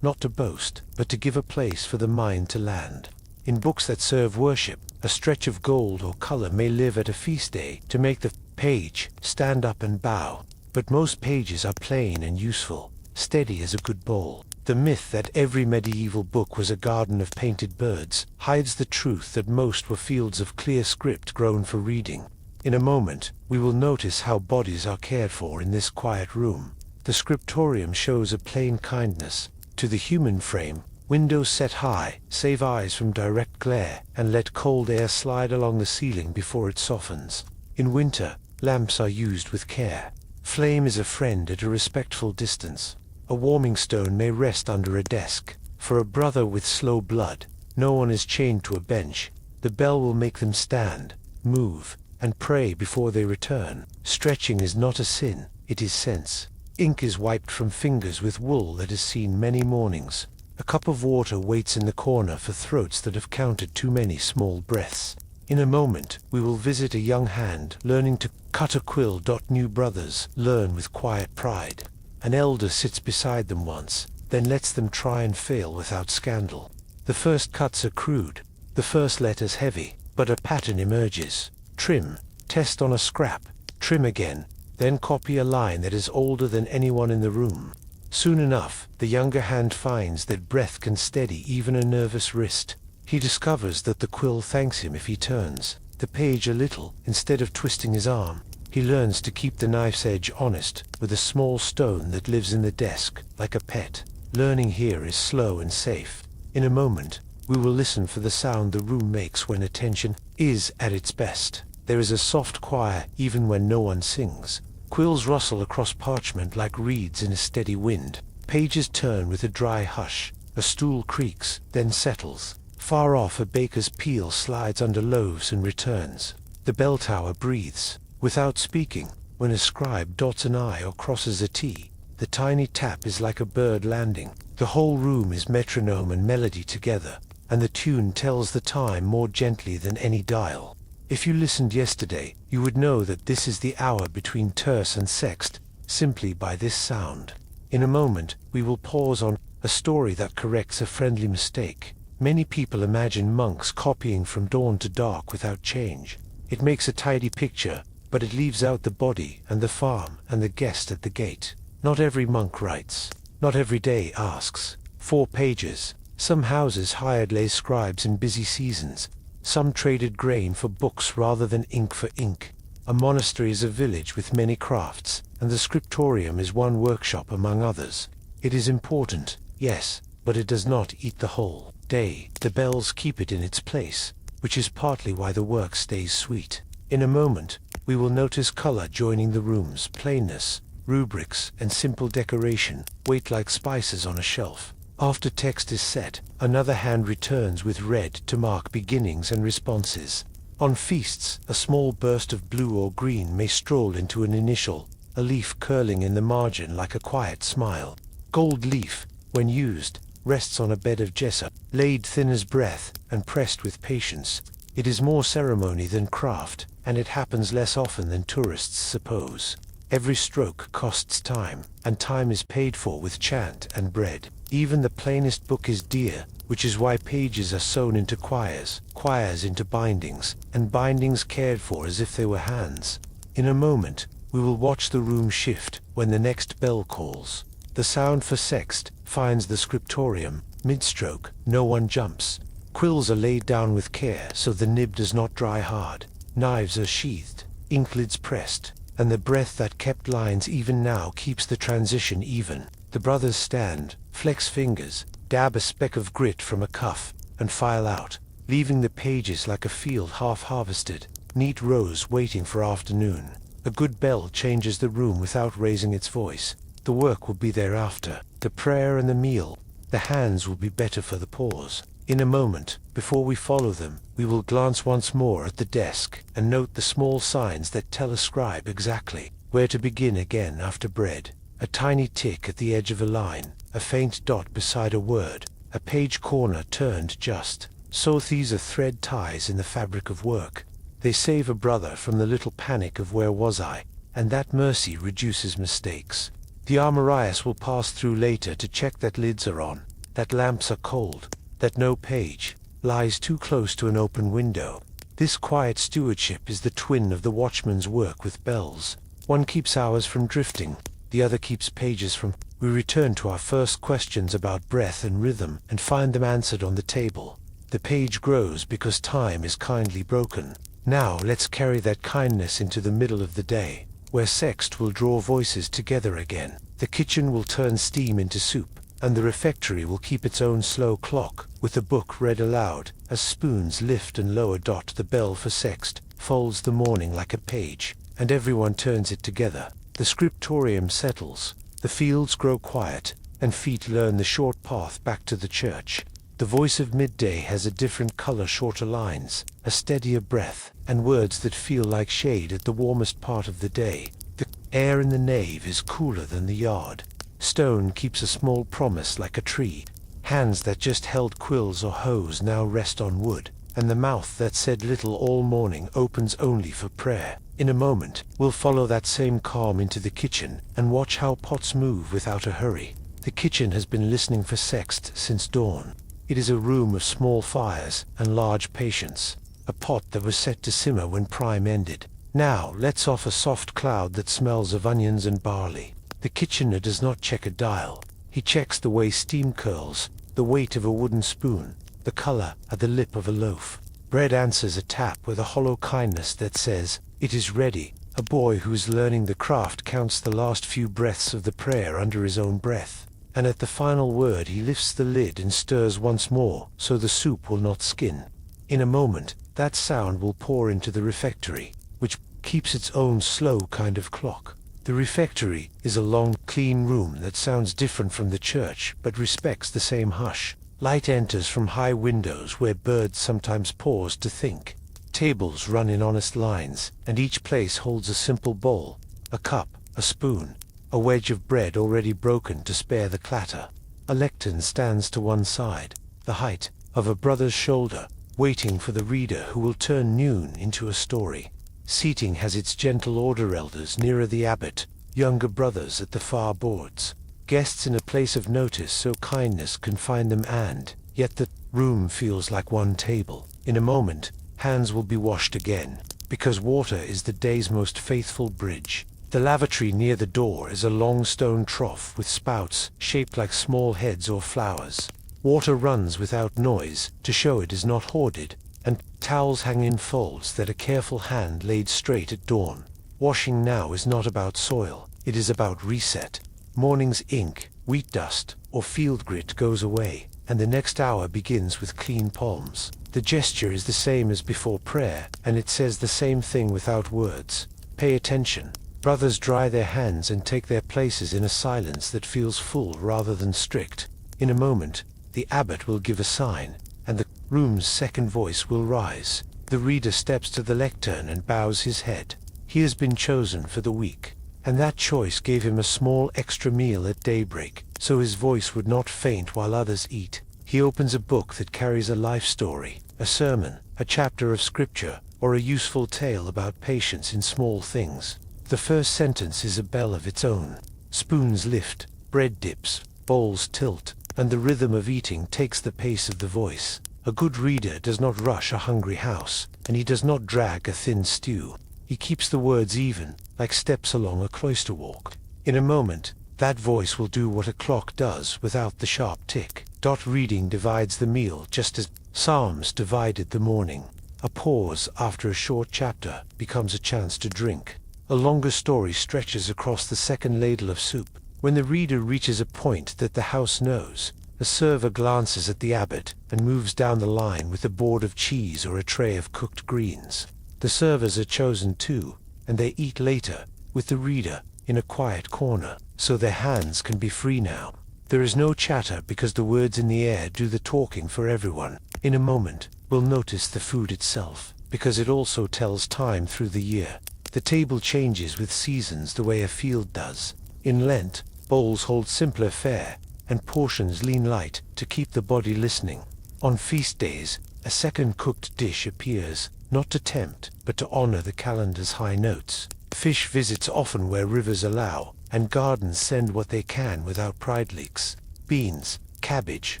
not to boast, but to give a place for the mind to land. In books that serve worship, a stretch of gold or color may live at a feast day to make the page stand up and bow. But most pages are plain and useful, steady as a good bowl. The myth that every medieval book was a garden of painted birds hides the truth that most were fields of clear script grown for reading. In a moment, we will notice how bodies are cared for in this quiet room. The scriptorium shows a plain kindness to the human frame. Windows set high, save eyes from direct glare, and let cold air slide along the ceiling before it softens. In winter, lamps are used with care. Flame is a friend at a respectful distance. A warming stone may rest under a desk. For a brother with slow blood, no one is chained to a bench. The bell will make them stand, move, and pray before they return. Stretching is not a sin, it is sense. Ink is wiped from fingers with wool that has seen many mornings. A cup of water waits in the corner for throats that have counted too many small breaths. In a moment, we will visit a young hand learning to cut a quill. New brothers learn with quiet pride. An elder sits beside them once, then lets them try and fail without scandal. The first cuts are crude, the first letters heavy, but a pattern emerges. Trim, test on a scrap, trim again, then copy a line that is older than anyone in the room. Soon enough, the younger hand finds that breath can steady even a nervous wrist. He discovers that the quill thanks him if he turns the page a little instead of twisting his arm. He learns to keep the knife's edge honest with a small stone that lives in the desk, like a pet. Learning here is slow and safe. In a moment, we will listen for the sound the room makes when attention is at its best. There is a soft choir even when no one sings. Quills rustle across parchment like reeds in a steady wind. Pages turn with a dry hush. A stool creaks, then settles. Far off, a baker's peel slides under loaves and returns. The bell tower breathes. Without speaking, when a scribe dots an I or crosses a T, the tiny tap is like a bird landing. The whole room is metronome and melody together, and the tune tells the time more gently than any dial. If you listened yesterday, you would know that this is the hour between terce and sext, simply by this sound. In a moment, we will pause on a story that corrects a friendly mistake. Many people imagine monks copying from dawn to dark without change. It makes a tidy picture, but it leaves out the body and the farm and the guest at the gate. Not every monk writes. Not every day asks. 4 pages. Some houses hired lay scribes in busy seasons. Some traded grain for books rather than ink for ink. A monastery is a village with many crafts, and the scriptorium is one workshop among others. It is important, yes, but it does not eat the whole day. The bells keep it in its place, which is partly why the work stays sweet. In a moment, we will notice color joining the rooms, plainness, rubrics, and simple decoration wait like spices on a shelf. After text is set, another hand returns with red to mark beginnings and responses. On feasts, a small burst of blue or green may stroll into an initial, a leaf curling in the margin like a quiet smile. Gold leaf, when used, rests on a bed of jessup, laid thin as breath, and pressed with patience. It is more ceremony than craft, and it happens less often than tourists suppose. Every stroke costs time, and time is paid for with chant and bread. Even the plainest book is dear, which is why pages are sewn into quires, quires into bindings, and bindings cared for as if they were hands. In a moment, we will watch the room shift when the next bell calls. The sound for sext finds the scriptorium. Mid-stroke, no one jumps. Quills are laid down with care so the nib does not dry hard. Knives are sheathed, ink lids pressed, and the breath that kept lines even now keeps the transition even. The brothers stand, flex fingers, dab a speck of grit from a cuff, and file out, leaving the pages like a field half-harvested, neat rows waiting for afternoon. A good bell changes the room without raising its voice. The work will be thereafter, the prayer and the meal. The hands will be better for the pause. In a moment, before we follow them, we will glance once more at the desk and note the small signs that tell a scribe exactly where to begin again after bread. A tiny tick at the edge of a line, a faint dot beside a word, a page corner turned just. So these are thread ties in the fabric of work. They save a brother from the little panic of where was I, and that mercy reduces mistakes. The armorius will pass through later to check that lids are on, that lamps are cold, that no page lies too close to an open window. This quiet stewardship is the twin of the watchman's work with bells. One keeps hours from drifting, the other keeps pages from. We return to our first questions about breath and rhythm and find them answered on the table. The page grows because time is kindly broken. Now let's carry that kindness into the middle of the day, where sext will draw voices together again. The kitchen will turn steam into soup, and the refectory will keep its own slow clock, with a book read aloud, as spoons lift and lower. The bell for sext folds the morning like a page, and everyone turns it together. The scriptorium settles, the fields grow quiet, and feet learn the short path back to the church. The voice of midday has a different color, shorter lines, a steadier breath, and words that feel like shade at the warmest part of the day. The air in the nave is cooler than the yard. Stone keeps a small promise like a tree. Hands that just held quills or hoes now rest on wood, and the mouth that said little all morning opens only for prayer. In a moment, we'll follow that same calm into the kitchen and watch how pots move without a hurry. The kitchen has been listening for sext since dawn. It is a room of small fires and large patience, a pot that was set to simmer when prime ended. Now let's off a soft cloud that smells of onions and barley. The kitchener does not check a dial. He checks the way steam curls, the weight of a wooden spoon, the color at the lip of a loaf. Bread answers a tap with a hollow kindness that says, "It is ready." A boy who's learning the craft counts the last few breaths of the prayer under his own breath, and at the final word he lifts the lid and stirs once more so the soup will not skin. In a moment, that sound will pour into the refectory, which keeps its own slow kind of clock. The refectory is a long, clean room that sounds different from the church but respects the same hush. Light enters from high windows where birds sometimes pause to think. Tables run in honest lines, and each place holds a simple bowl, a cup, a spoon, a wedge of bread already broken to spare the clatter. A lectern stands to one side, the height of a brother's shoulder, waiting for the reader who will turn noon into a story. Seating has its gentle order, elders nearer the abbot, younger brothers at the far boards. Guests in a place of notice so kindness can find them, and yet the room feels like one table. In a moment, hands will be washed again, because water is the day's most faithful bridge. The lavatory near the door is a long stone trough with spouts shaped like small heads or flowers. Water runs without noise to show it is not hoarded, and towels hang in folds that a careful hand laid straight at dawn. Washing now is not about soil, it is about reset. Morning's ink, wheat dust, or field grit goes away, and the next hour begins with clean palms. The gesture is the same as before prayer, and it says the same thing without words. Pay attention. Brothers dry their hands and take their places in a silence that feels full rather than strict. In a moment, the abbot will give a sign, and the room's second voice will rise. The reader steps to the lectern and bows his head. He has been chosen for the week, and that choice gave him a small extra meal at daybreak, so his voice would not faint while others eat. He opens a book that carries a life story, a sermon, a chapter of scripture, or a useful tale about patience in small things. The first sentence is a bell of its own. Spoons lift, bread dips, bowls tilt, and the rhythm of eating takes the pace of the voice. A good reader does not rush a hungry house, and he does not drag a thin stew. He keeps the words even, like steps along a cloister walk. In a moment, that voice will do what a clock does without the sharp tick. Reading divides the meal just as Psalms divided the morning. A pause after a short chapter becomes a chance to drink. A longer story stretches across the second ladle of soup. When the reader reaches a point that the house knows, a server glances at the abbot and moves down the line with a board of cheese or a tray of cooked greens. The servers are chosen too, and they eat later, with the reader in a quiet corner, so their hands can be free now. There is no chatter because the words in the air do the talking for everyone. In a moment, we'll notice the food itself, because it also tells time through the year. The table changes with seasons the way a field does. In Lent, bowls hold simpler fare, and portions lean light to keep the body listening. On feast days, a second cooked dish appears, not to tempt, but to honor the calendar's high notes. Fish visits often where rivers allow, and gardens send what they can without pride leaks. Beans, cabbage,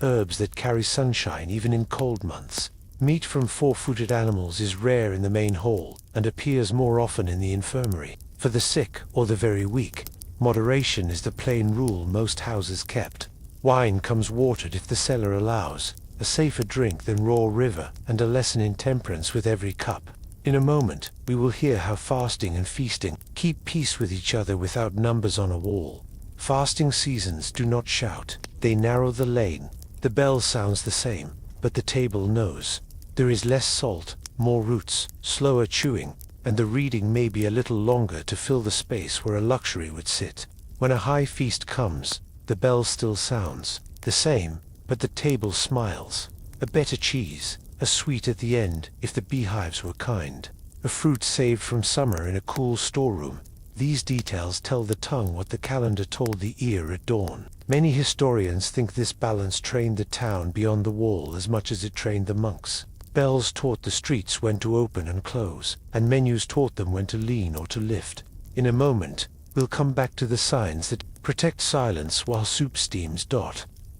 herbs that carry sunshine even in cold months. Meat from four-footed animals is rare in the main hall, and appears more often in the infirmary. For the sick or the very weak, moderation is the plain rule most houses kept. Wine comes watered if the cellar allows, a safer drink than raw river, and a lesson in temperance with every cup. In a moment, we will hear how fasting and feasting keep peace with each other without numbers on a wall. Fasting seasons do not shout, they narrow the lane. The bell sounds the same, but the table knows. There is less salt, more roots, slower chewing, and the reading may be a little longer to fill the space where a luxury would sit. When a high feast comes, the bell still sounds, the same, but the table smiles. A better cheese, a sweet at the end if the beehives were kind, a fruit saved from summer in a cool storeroom. These details tell the tongue what the calendar told the ear at dawn. Many historians think this balance trained the town beyond the wall as much as it trained the monks. Bells taught the streets when to open and close, and menus taught them when to lean or to lift. In a moment, we'll come back to the signs that protect silence while soup steams.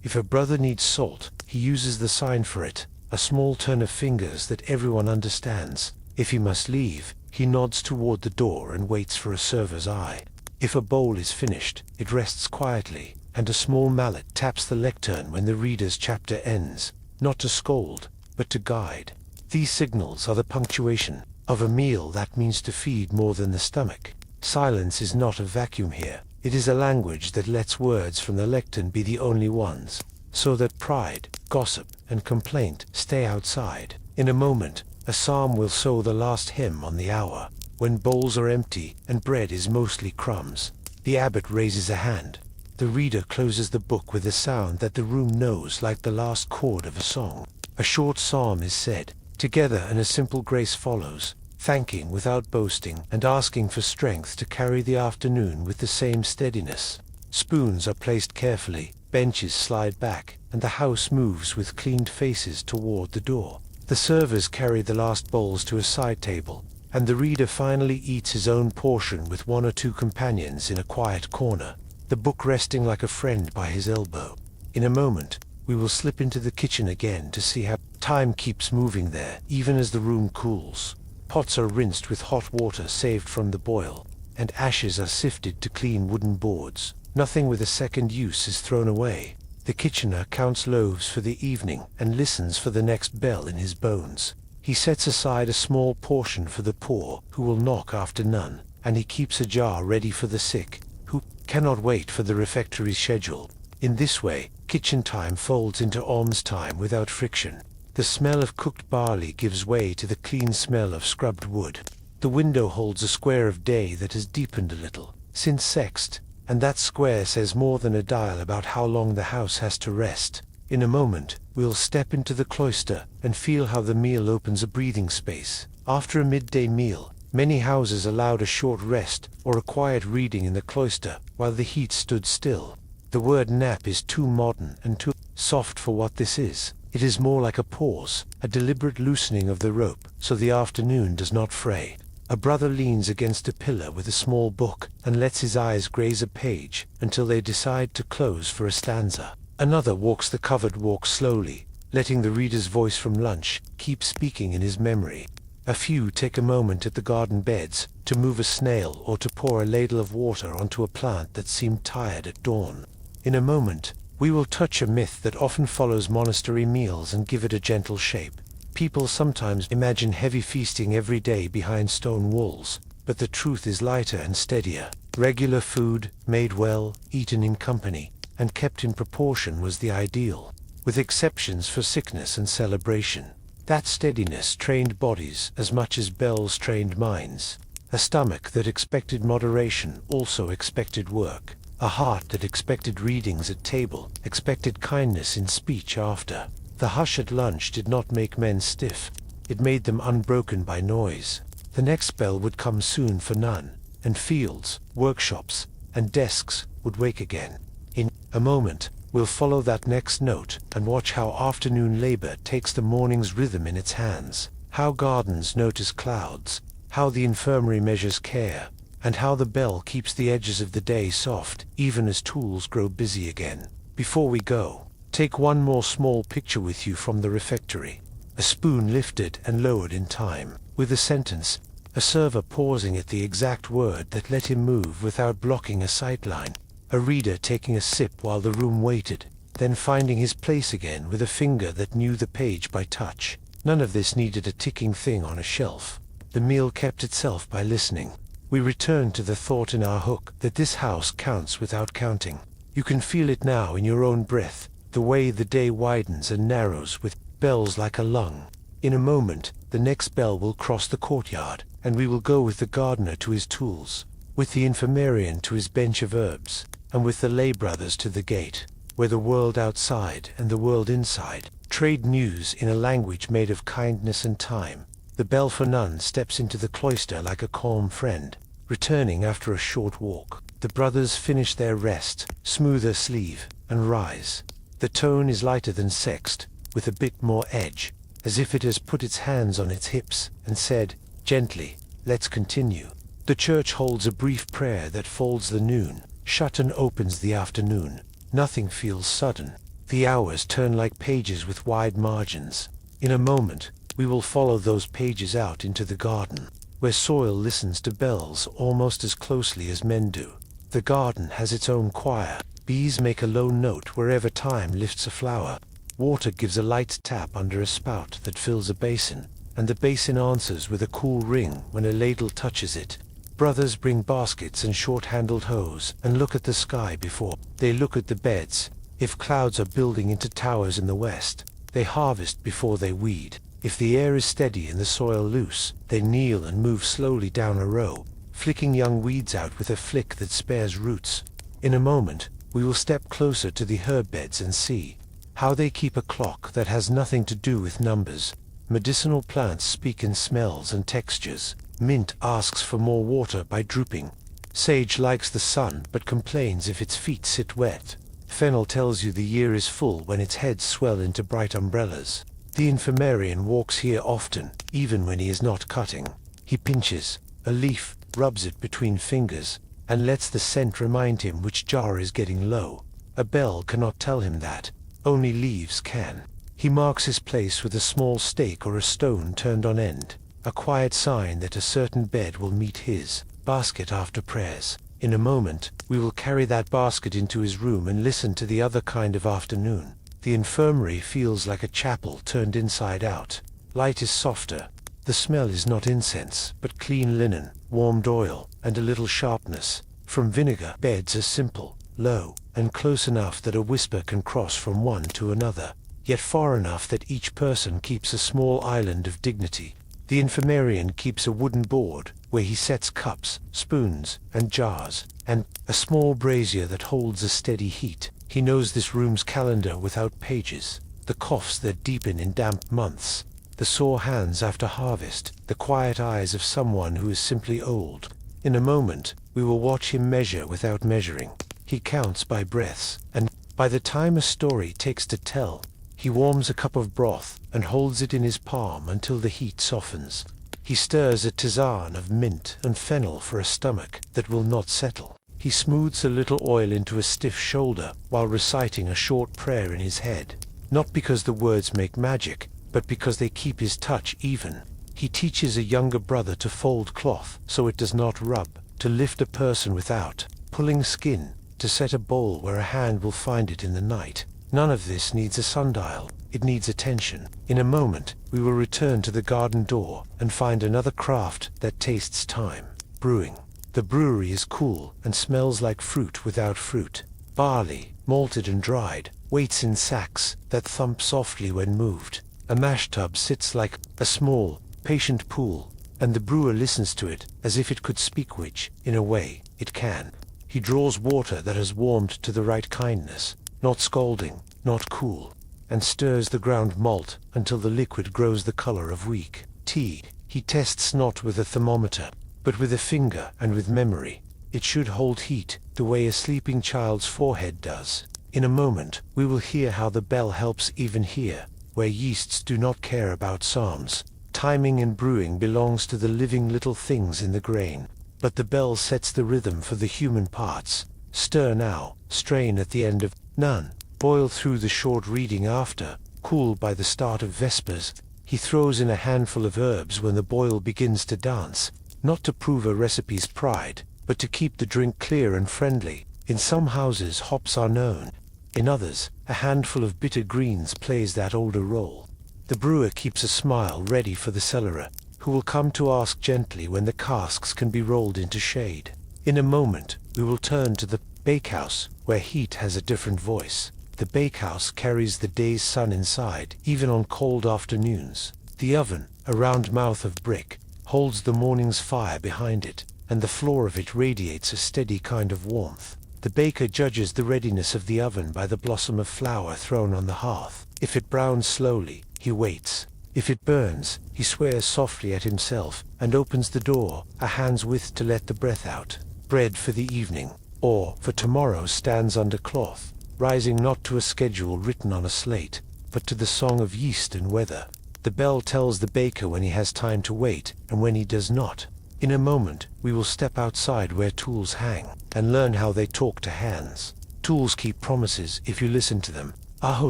If a brother needs salt, he uses the sign for it, a small turn of fingers that everyone understands. If he must leave, he nods toward the door and waits for a server's eye. If a bowl is finished, it rests quietly, and a small mallet taps the lectern when the reader's chapter ends, not to scold, but to guide. These signals are the punctuation of a meal that means to feed more than the stomach. Silence is not a vacuum here. It is a language that lets words from the lectern be the only ones, so that pride, gossip, and complaint stay outside. In a moment, a psalm will sow the last hymn on the hour. When bowls are empty and bread is mostly crumbs, the abbot raises a hand. The reader closes the book with a sound that the room knows, like the last chord of a song. A short psalm is said together and a simple grace follows, thanking without boasting and asking for strength to carry the afternoon with the same steadiness. Spoons are placed carefully, benches slide back, and the house moves with cleaned faces toward the door. The servers carry the last bowls to a side table, and the reader finally eats his own portion with one or two companions in a quiet corner, the book resting like a friend by his elbow. In a moment, we will slip into the kitchen again to see how time keeps moving there, even as the room cools. Pots are rinsed with hot water saved from the boil, and ashes are sifted to clean wooden boards. Nothing with a second use is thrown away. The kitchener counts loaves for the evening and listens for the next bell in his bones. He sets aside a small portion for the poor who will knock after none, and he keeps a jar ready for the sick, who cannot wait for the refectory's schedule. In this way, kitchen time folds into alms time without friction. The smell of cooked barley gives way to the clean smell of scrubbed wood. The window holds a square of day that has deepened a little since sext, and that square says more than a dial about how long the house has to rest. In a moment, we'll step into the cloister and feel how the meal opens a breathing space. After a midday meal, many houses allowed a short rest or a quiet reading in the cloister while the heat stood still. The word nap is too modern and too soft for what this is. It is more like a pause, a deliberate loosening of the rope, so the afternoon does not fray. A brother leans against a pillar with a small book and lets his eyes graze a page until they decide to close for a stanza. Another walks the covered walk slowly, letting the reader's voice from lunch keep speaking in his memory. A few take a moment at the garden beds to move a snail or to pour a ladle of water onto a plant that seemed tired at dawn. In a moment, we will touch a myth that often follows monastery meals and give it a gentle shape. People sometimes imagine heavy feasting every day behind stone walls, but the truth is lighter and steadier. Regular food, made well, eaten in company, and kept in proportion was the ideal, with exceptions for sickness and celebration. That steadiness trained bodies as much as bells trained minds. A stomach that expected moderation also expected work. A heart that expected readings at table, expected kindness in speech after. The hush at lunch did not make men stiff. It made them unbroken by noise. The next bell would come soon for none, and fields, workshops, and desks would wake again. In a moment, we'll follow that next note and watch how afternoon labor takes the morning's rhythm in its hands, how gardens notice clouds, how the infirmary measures care, and how the bell keeps the edges of the day soft, even as tools grow busy again. Before we go, take one more small picture with you from the refectory. A spoon lifted and lowered in time, with a sentence, a server pausing at the exact word that let him move without blocking a sightline. A reader taking a sip while the room waited, then finding his place again with a finger that knew the page by touch. None of this needed a ticking thing on a shelf. The meal kept itself by listening. We return to the thought in our hook that this house counts without counting. You can feel it now in your own breath, the way the day widens and narrows with bells like a lung. In a moment, the next bell will cross the courtyard, and we will go with the gardener to his tools, with the infirmarian to his bench of herbs, and with the lay brothers to the gate. where the world outside and the world inside trade news in a language made of kindness and time. The Belfer nun steps into the cloister like a calm friend, returning after a short walk. The brothers finish their rest, smooth her sleeve, and rise. The tone is lighter than Sext, with a bit more edge, as if it has put its hands on its hips and said, gently, let's continue. The church holds a brief prayer that folds the noon, shut and opens the afternoon. Nothing feels sudden. The hours turn like pages with wide margins. In a moment, we will follow those pages out into the garden, where soil listens to bells almost as closely as men do. The garden has its own choir. Bees make a low note wherever time lifts a flower. Water gives a light tap under a spout that fills a basin, and the basin answers with a cool ring when a ladle touches it. Brothers bring baskets and short-handled hoes and look at the sky before they look at the beds. If clouds are building into towers in the west, they harvest before they weed. If the air is steady and the soil loose, they kneel and move slowly down a row, flicking young weeds out with a flick that spares roots. In a moment, we will step closer to the herb beds and see how they keep a clock that has nothing to do with numbers. Medicinal plants speak in smells and textures. Mint asks for more water by drooping. Sage likes the sun but complains if its feet sit wet. Fennel tells you the year is full when its heads swell into bright umbrellas. The infirmarian walks here often, even when he is not cutting. He pinches a leaf, rubs it between fingers, and lets the scent remind him which jar is getting low. A bell cannot tell him that, only leaves can. He marks his place with a small stake or a stone turned on end, a quiet sign that a certain bed will meet his basket after prayers. In a moment, we will carry that basket into his room and listen to the other kind of afternoon. The infirmary feels like a chapel turned inside out. Light is softer. The smell is not incense, but clean linen, warmed oil, and a little sharpness from vinegar. Beds are simple, low, and close enough that a whisper can cross from one to another, yet far enough that each person keeps a small island of dignity. The infirmarian keeps a wooden board, where he sets cups, spoons, and jars, and a small brazier that holds a steady heat. He knows this room's calendar without pages, the coughs that deepen in damp months, the sore hands after harvest, the quiet eyes of someone who is simply old. In a moment, we will watch him measure without measuring. He counts by breaths, and by the time a story takes to tell, he warms a cup of broth and holds it in his palm until the heat softens. He stirs a tisane of mint and fennel for a stomach that will not settle. He smooths a little oil into a stiff shoulder while reciting a short prayer in his head, not because the words make magic, but because they keep his touch even. He teaches a younger brother to fold cloth so it does not rub, to lift a person without pulling skin, to set a bowl where a hand will find it in the night. None of this needs a sundial, it needs attention. In a moment, we will return to the garden door and find another craft that tastes time. Brewing. The brewery is cool and smells like fruit without fruit. Barley, malted and dried, waits in sacks that thump softly when moved. A mash tub sits like a small, patient pool, and the brewer listens to it as if it could speak, which, in a way, it can. He draws water that has warmed to the right kindness, not scalding, not cool, and stirs the ground malt until the liquid grows the color of weak tea. He tests not with a thermometer, but with a finger and with memory. It should hold heat, the way a sleeping child's forehead does. In a moment, we will hear how the bell helps even here, where yeasts do not care about psalms. Timing in brewing belongs to the living little things in the grain, but the bell sets the rhythm for the human parts. Stir now, strain at the end of none, boil through the short reading after, cool by the start of vespers. He throws in a handful of herbs when the boil begins to dance, not to prove a recipe's pride, but to keep the drink clear and friendly. In some houses hops are known. In others, a handful of bitter greens plays that older role. The brewer keeps a smile ready for the cellarer, who will come to ask gently when the casks can be rolled into shade. In a moment, we will turn to the bakehouse, where heat has a different voice. The bakehouse carries the day's sun inside, even on cold afternoons. The oven, a round mouth of brick, holds the morning's fire behind it, and the floor of it radiates a steady kind of warmth. The baker judges the readiness of the oven by the blossom of flour thrown on the hearth. If it browns slowly, he waits. If it burns, he swears softly at himself, and opens the door a hand's width to let the breath out. Bread for the evening, or for tomorrow, stands under cloth, rising not to a schedule written on a slate, but to the song of yeast and weather. The bell tells the baker when he has time to wait, and when he does not. In a moment, we will step outside where tools hang, and learn how they talk to hands. Tools keep promises if you listen to them. Aho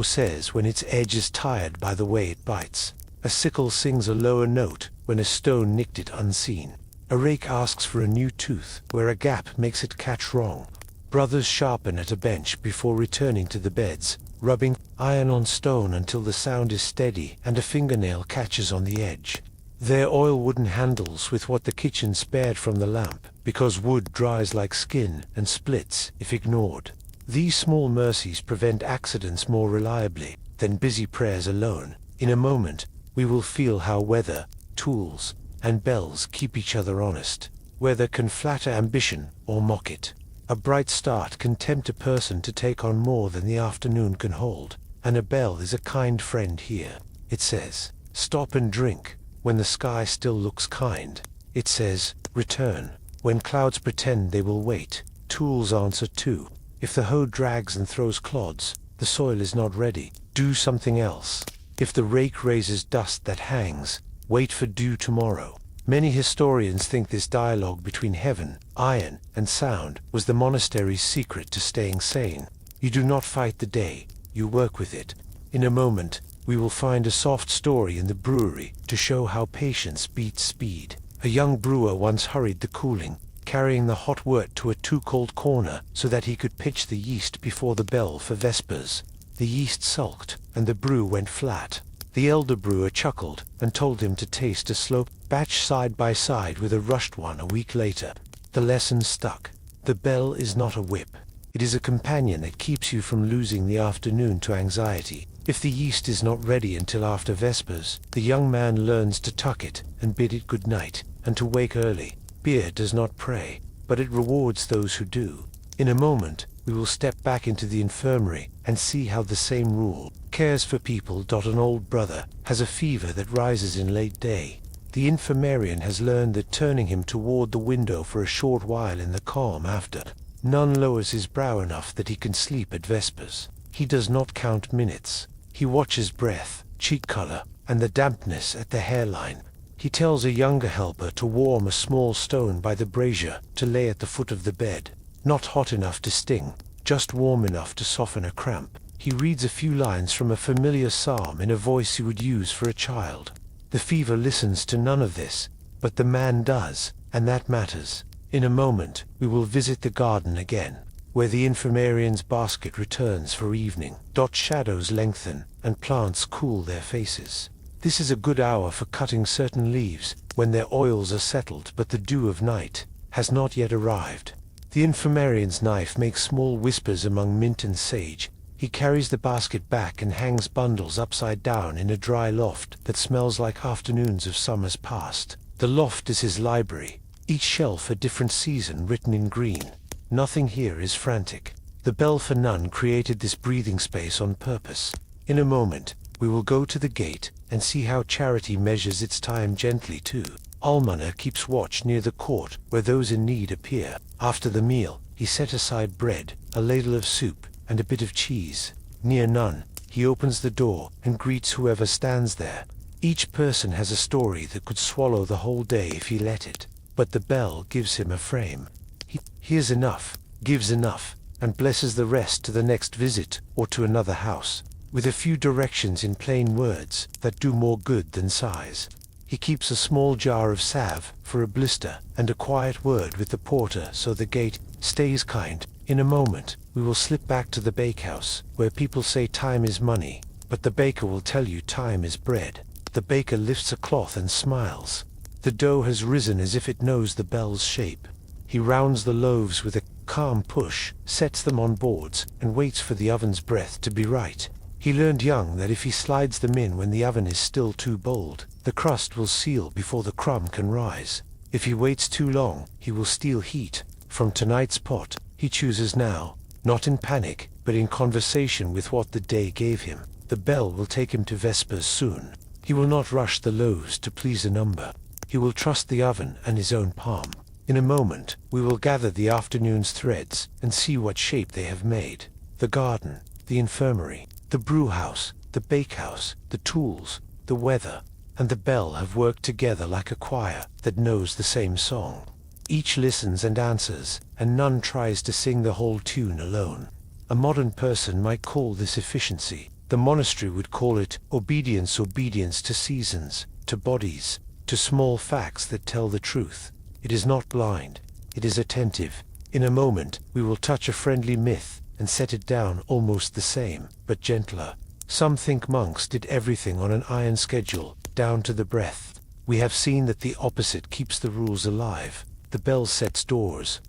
says when its edge is tired by the way it bites. A sickle sings a lower note when a stone nicked it unseen. A rake asks for a new tooth where a gap makes it catch wrong. Brothers sharpen at a bench before returning to the beds, rubbing iron on stone until the sound is steady and a fingernail catches on the edge. Their oil wooden handles with what the kitchen spared from the lamp, because wood dries like skin and splits if ignored. These small mercies prevent accidents more reliably than busy prayers alone. In a moment, we will feel how weather, tools, and bells keep each other honest. Weather can flatter ambition or mock it. A bright start can tempt a person to take on more than the afternoon can hold, and a bell is a kind friend here. It says, "Stop and drink," when the sky still looks kind. It says, "Return," when clouds pretend they will wait. Tools answer too. If the hoe drags and throws clods, the soil is not ready. Do something else. If the rake raises dust that hangs, wait for dew tomorrow. Many historians think this dialogue between heaven, iron, and sound was the monastery's secret to staying sane. You do not fight the day, you work with it. In a moment, we will find a soft story in the brewery to show how patience beats speed. A young brewer once hurried the cooling, carrying the hot wort to a too-cold corner so that he could pitch the yeast before the bell for vespers. The yeast sulked, and the brew went flat. The elder brewer chuckled and told him to taste a slow batch side by side with a rushed one a week later. The lesson stuck. The bell is not a whip. It is a companion that keeps you from losing the afternoon to anxiety. If the yeast is not ready until after vespers, the young man learns to tuck it and bid it good night, and to wake early. Beer does not pray, but it rewards those who do. In a moment, we will step back into the infirmary and see how the same rule cares for people. An old brother has a fever that rises in late day. The infirmarian has learned that turning him toward the window for a short while in the calm after none lowers his brow enough that he can sleep at vespers. He does not count minutes. He watches breath, cheek color, and the dampness at the hairline. He tells a younger helper to warm a small stone by the brazier to lay at the foot of the bed. Not hot enough to sting, just warm enough to soften a cramp. He reads a few lines from a familiar psalm in a voice he would use for a child. The fever listens to none of this, but the man does, and that matters. In a moment, we will visit the garden again, where the infirmarian's basket returns for evening. Shadows lengthen, and plants cool their faces. This is a good hour for cutting certain leaves, when their oils are settled but the dew of night has not yet arrived. The infirmarian's knife makes small whispers among mint and sage. He carries the basket back and hangs bundles upside down in a dry loft that smells like afternoons of summers past. The loft is his library, each shelf a different season written in green. Nothing here is frantic. The bell for none created this breathing space on purpose. In a moment, we will go to the gate and see how charity measures its time gently too. Almoner keeps watch near the court where those in need appear. After the meal, he set aside bread, a ladle of soup, and a bit of cheese. Near none, he opens the door and greets whoever stands there. Each person has a story that could swallow the whole day if he let it, but the bell gives him a frame. He hears enough, gives enough, and blesses the rest to the next visit or to another house, with a few directions in plain words that do more good than sighs. He keeps a small jar of salve for a blister and a quiet word with the porter so the gate stays kind. In a moment, we will slip back to the bakehouse, where people say time is money, but the baker will tell you time is bread. The baker lifts a cloth and smiles. The dough has risen as if it knows the bell's shape. He rounds the loaves with a calm push, sets them on boards, and waits for the oven's breath to be right. He learned young that if he slides them in when the oven is still too bold, the crust will seal before the crumb can rise. If he waits too long, he will steal heat from tonight's pot. He chooses now, not in panic, but in conversation with what the day gave him. The bell will take him to vespers soon. He will not rush the loaves to please a number. He will trust the oven and his own palm. In a moment, we will gather the afternoon's threads and see what shape they have made. The garden, the infirmary, the brewhouse, the bakehouse, the tools, the weather, and the bell have worked together like a choir that knows the same song. Each listens and answers, and none tries to sing the whole tune alone. A modern person might call this efficiency. The monastery would call it obedience to seasons, to bodies, to small facts that tell the truth. It is not blind, it is attentive. In a moment, we will touch a friendly myth and set it down almost the same, but gentler. Some think monks did everything on an iron schedule, down to the breath. We have seen that the opposite keeps the rules alive. The bell sets doors,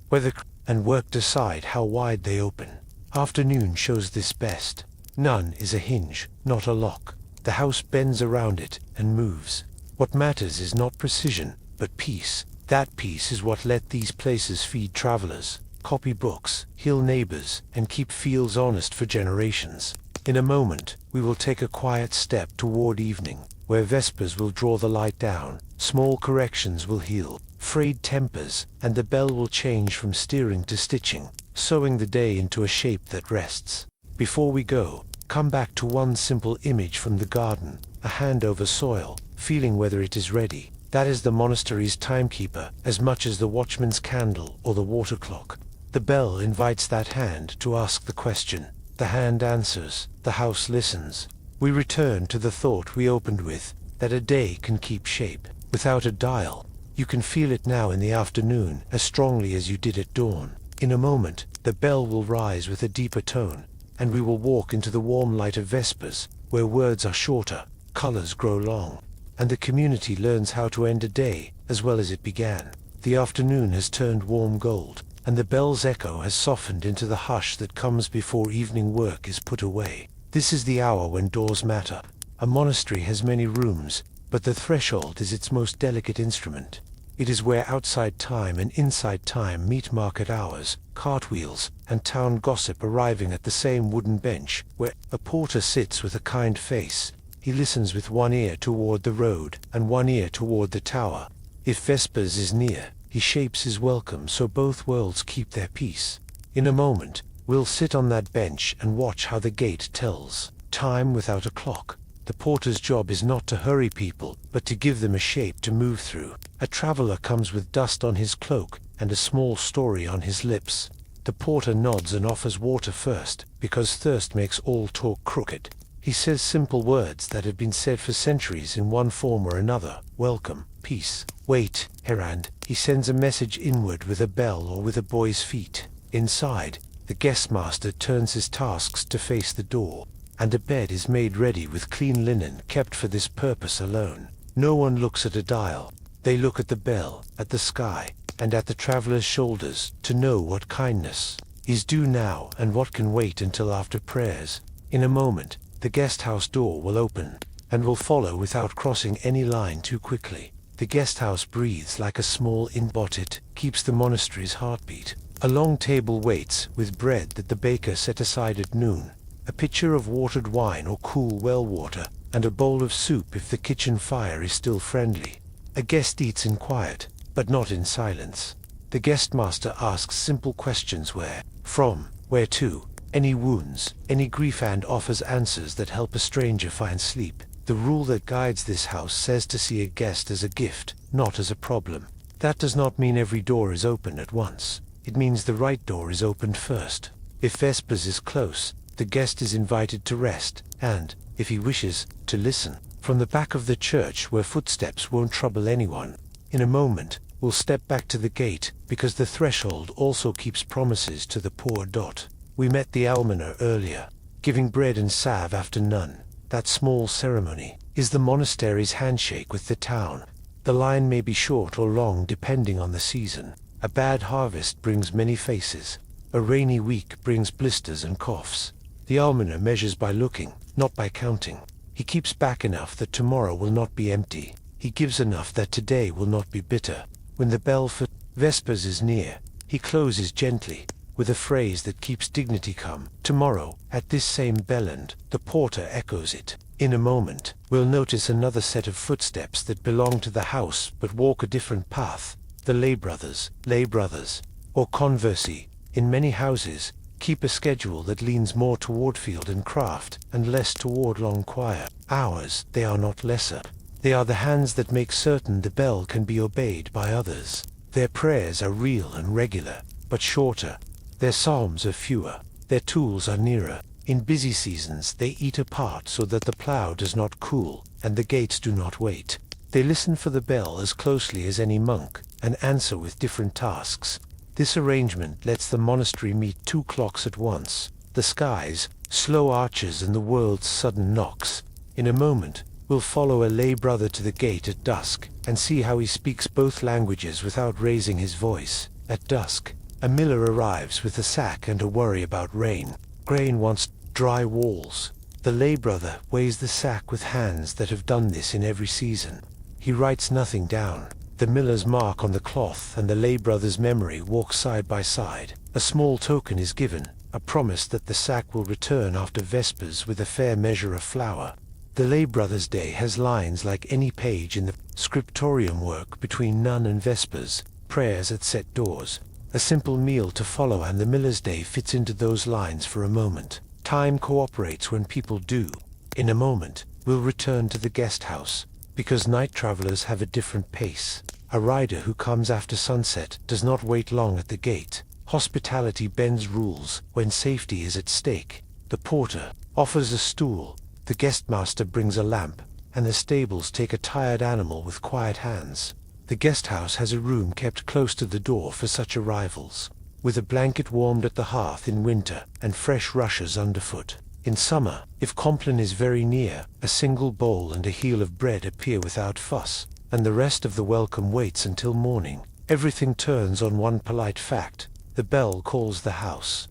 and work decide how wide they open. Afternoon shows this best. None is a hinge, not a lock. The house bends around it and moves. What matters is not precision, but peace. That peace is what let these places feed travelers, copy books, heal neighbors, and keep fields honest for generations. In a moment, we will take a quiet step toward evening, where vespers will draw the light down, small corrections will heal, frayed tempers, and the bell will change from steering to stitching, sewing the day into a shape that rests. Before we go, come back to one simple image from the garden, a hand over soil, feeling whether it is ready. That is the monastery's timekeeper, as much as the watchman's candle or the water clock. The bell invites that hand to ask the question. The hand answers, the house listens. We return to the thought we opened with, that a day can keep shape, without a dial. You can feel it now in the afternoon, as strongly as you did at dawn. In a moment, the bell will rise with a deeper tone, and we will walk into the warm light of vespers, where words are shorter, colors grow long, and the community learns how to end a day as well as it began. The afternoon has turned warm gold, and the bell's echo has softened into the hush that comes before evening work is put away. This is the hour when doors matter. A monastery has many rooms, but the threshold is its most delicate instrument. It is where outside time and inside time meet market hours, cartwheels, and town gossip arriving at the same wooden bench, where a porter sits with a kind face. He listens with one ear toward the road and one ear toward the tower. If vespers is near, he shapes his welcome so both worlds keep their peace. In a moment, we'll sit on that bench and watch how the gate tells time without a clock. The porter's job is not to hurry people, but to give them a shape to move through. A traveler comes with dust on his cloak and a small story on his lips. The porter nods and offers water first, because thirst makes all talk crooked. He says simple words that have been said for centuries in one form or another: welcome, peace, wait, errand. He sends a message inward with a bell or with a boy's feet. Inside, the guestmaster turns his tasks to face the door, and a bed is made ready with clean linen kept for this purpose alone. No one looks at a dial. They look at the bell, at the sky, and at the traveler's shoulders to know what kindness is due now and what can wait until after prayers. In a moment, the guest house door will open, and will follow without crossing any line too quickly. The guest house breathes like a small inn, but it keeps the monastery's heartbeat. A long table waits, with bread that the baker set aside at noon, a pitcher of watered wine or cool well water, and a bowl of soup if the kitchen fire is still friendly. A guest eats in quiet, but not in silence. The guestmaster asks simple questions: where from, where to, any wounds, any grief, and offers answers that help a stranger find sleep. The rule that guides this house says to see a guest as a gift, not as a problem. That does not mean every door is open at once. It means the right door is opened first. If vespers is close, the guest is invited to rest, and, if he wishes, to listen. From the back of the church, where footsteps won't trouble anyone. In a moment, we'll step back to the gate, because the threshold also keeps promises to the poor. We met the almoner earlier, giving bread and salve after none. That small ceremony is the monastery's handshake with the town. The line may be short or long depending on the season. A bad harvest brings many faces. A rainy week brings blisters and coughs. The almoner measures by looking, not by counting. He keeps back enough that tomorrow will not be empty. He gives enough that today will not be bitter. When the bell for vespers is near, he closes gently, with a phrase that keeps dignity come. Tomorrow, at this same bellend, the porter echoes it. In a moment, we'll notice another set of footsteps that belong to the house but walk a different path. The lay brothers, or conversely, in many houses, keep a schedule that leans more toward field and craft, and less toward long choir hours. They are not lesser. They are the hands that make certain the bell can be obeyed by others. Their prayers are real and regular, but shorter. Their psalms are fewer. Their tools are nearer. In busy seasons they eat apart so that the plough does not cool, and the gates do not wait. They listen for the bell as closely as any monk, and answer with different tasks. This arrangement lets the monastery meet two clocks at once, the sky's slow arches and the world's sudden knocks. In a moment, we'll follow a lay brother to the gate at dusk, and see how he speaks both languages without raising his voice. At dusk, a miller arrives with a sack and a worry about rain. Grain wants dry walls. The lay brother weighs the sack with hands that have done this in every season. He writes nothing down. The miller's mark on the cloth and the lay brother's memory walk side by side. A small token is given, a promise that the sack will return after Vespers with a fair measure of flour. The lay brother's day has lines like any page in the scriptorium work between none and Vespers, prayers at set doors. A simple meal to follow, and the miller's day fits into those lines for a moment. Time cooperates when people do. In a moment, we'll return to the guest house, because night travelers have a different pace. A rider who comes after sunset does not wait long at the gate. Hospitality bends rules when safety is at stake. The porter offers a stool, the guestmaster brings a lamp, and the stables take a tired animal with quiet hands. The guest house has a room kept close to the door for such arrivals, with a blanket warmed at the hearth in winter, and fresh rushes underfoot. In summer, if Compline is very near, a single bowl and a heel of bread appear without fuss, and the rest of the welcome waits until morning. Everything turns on one polite fact. The bell calls the house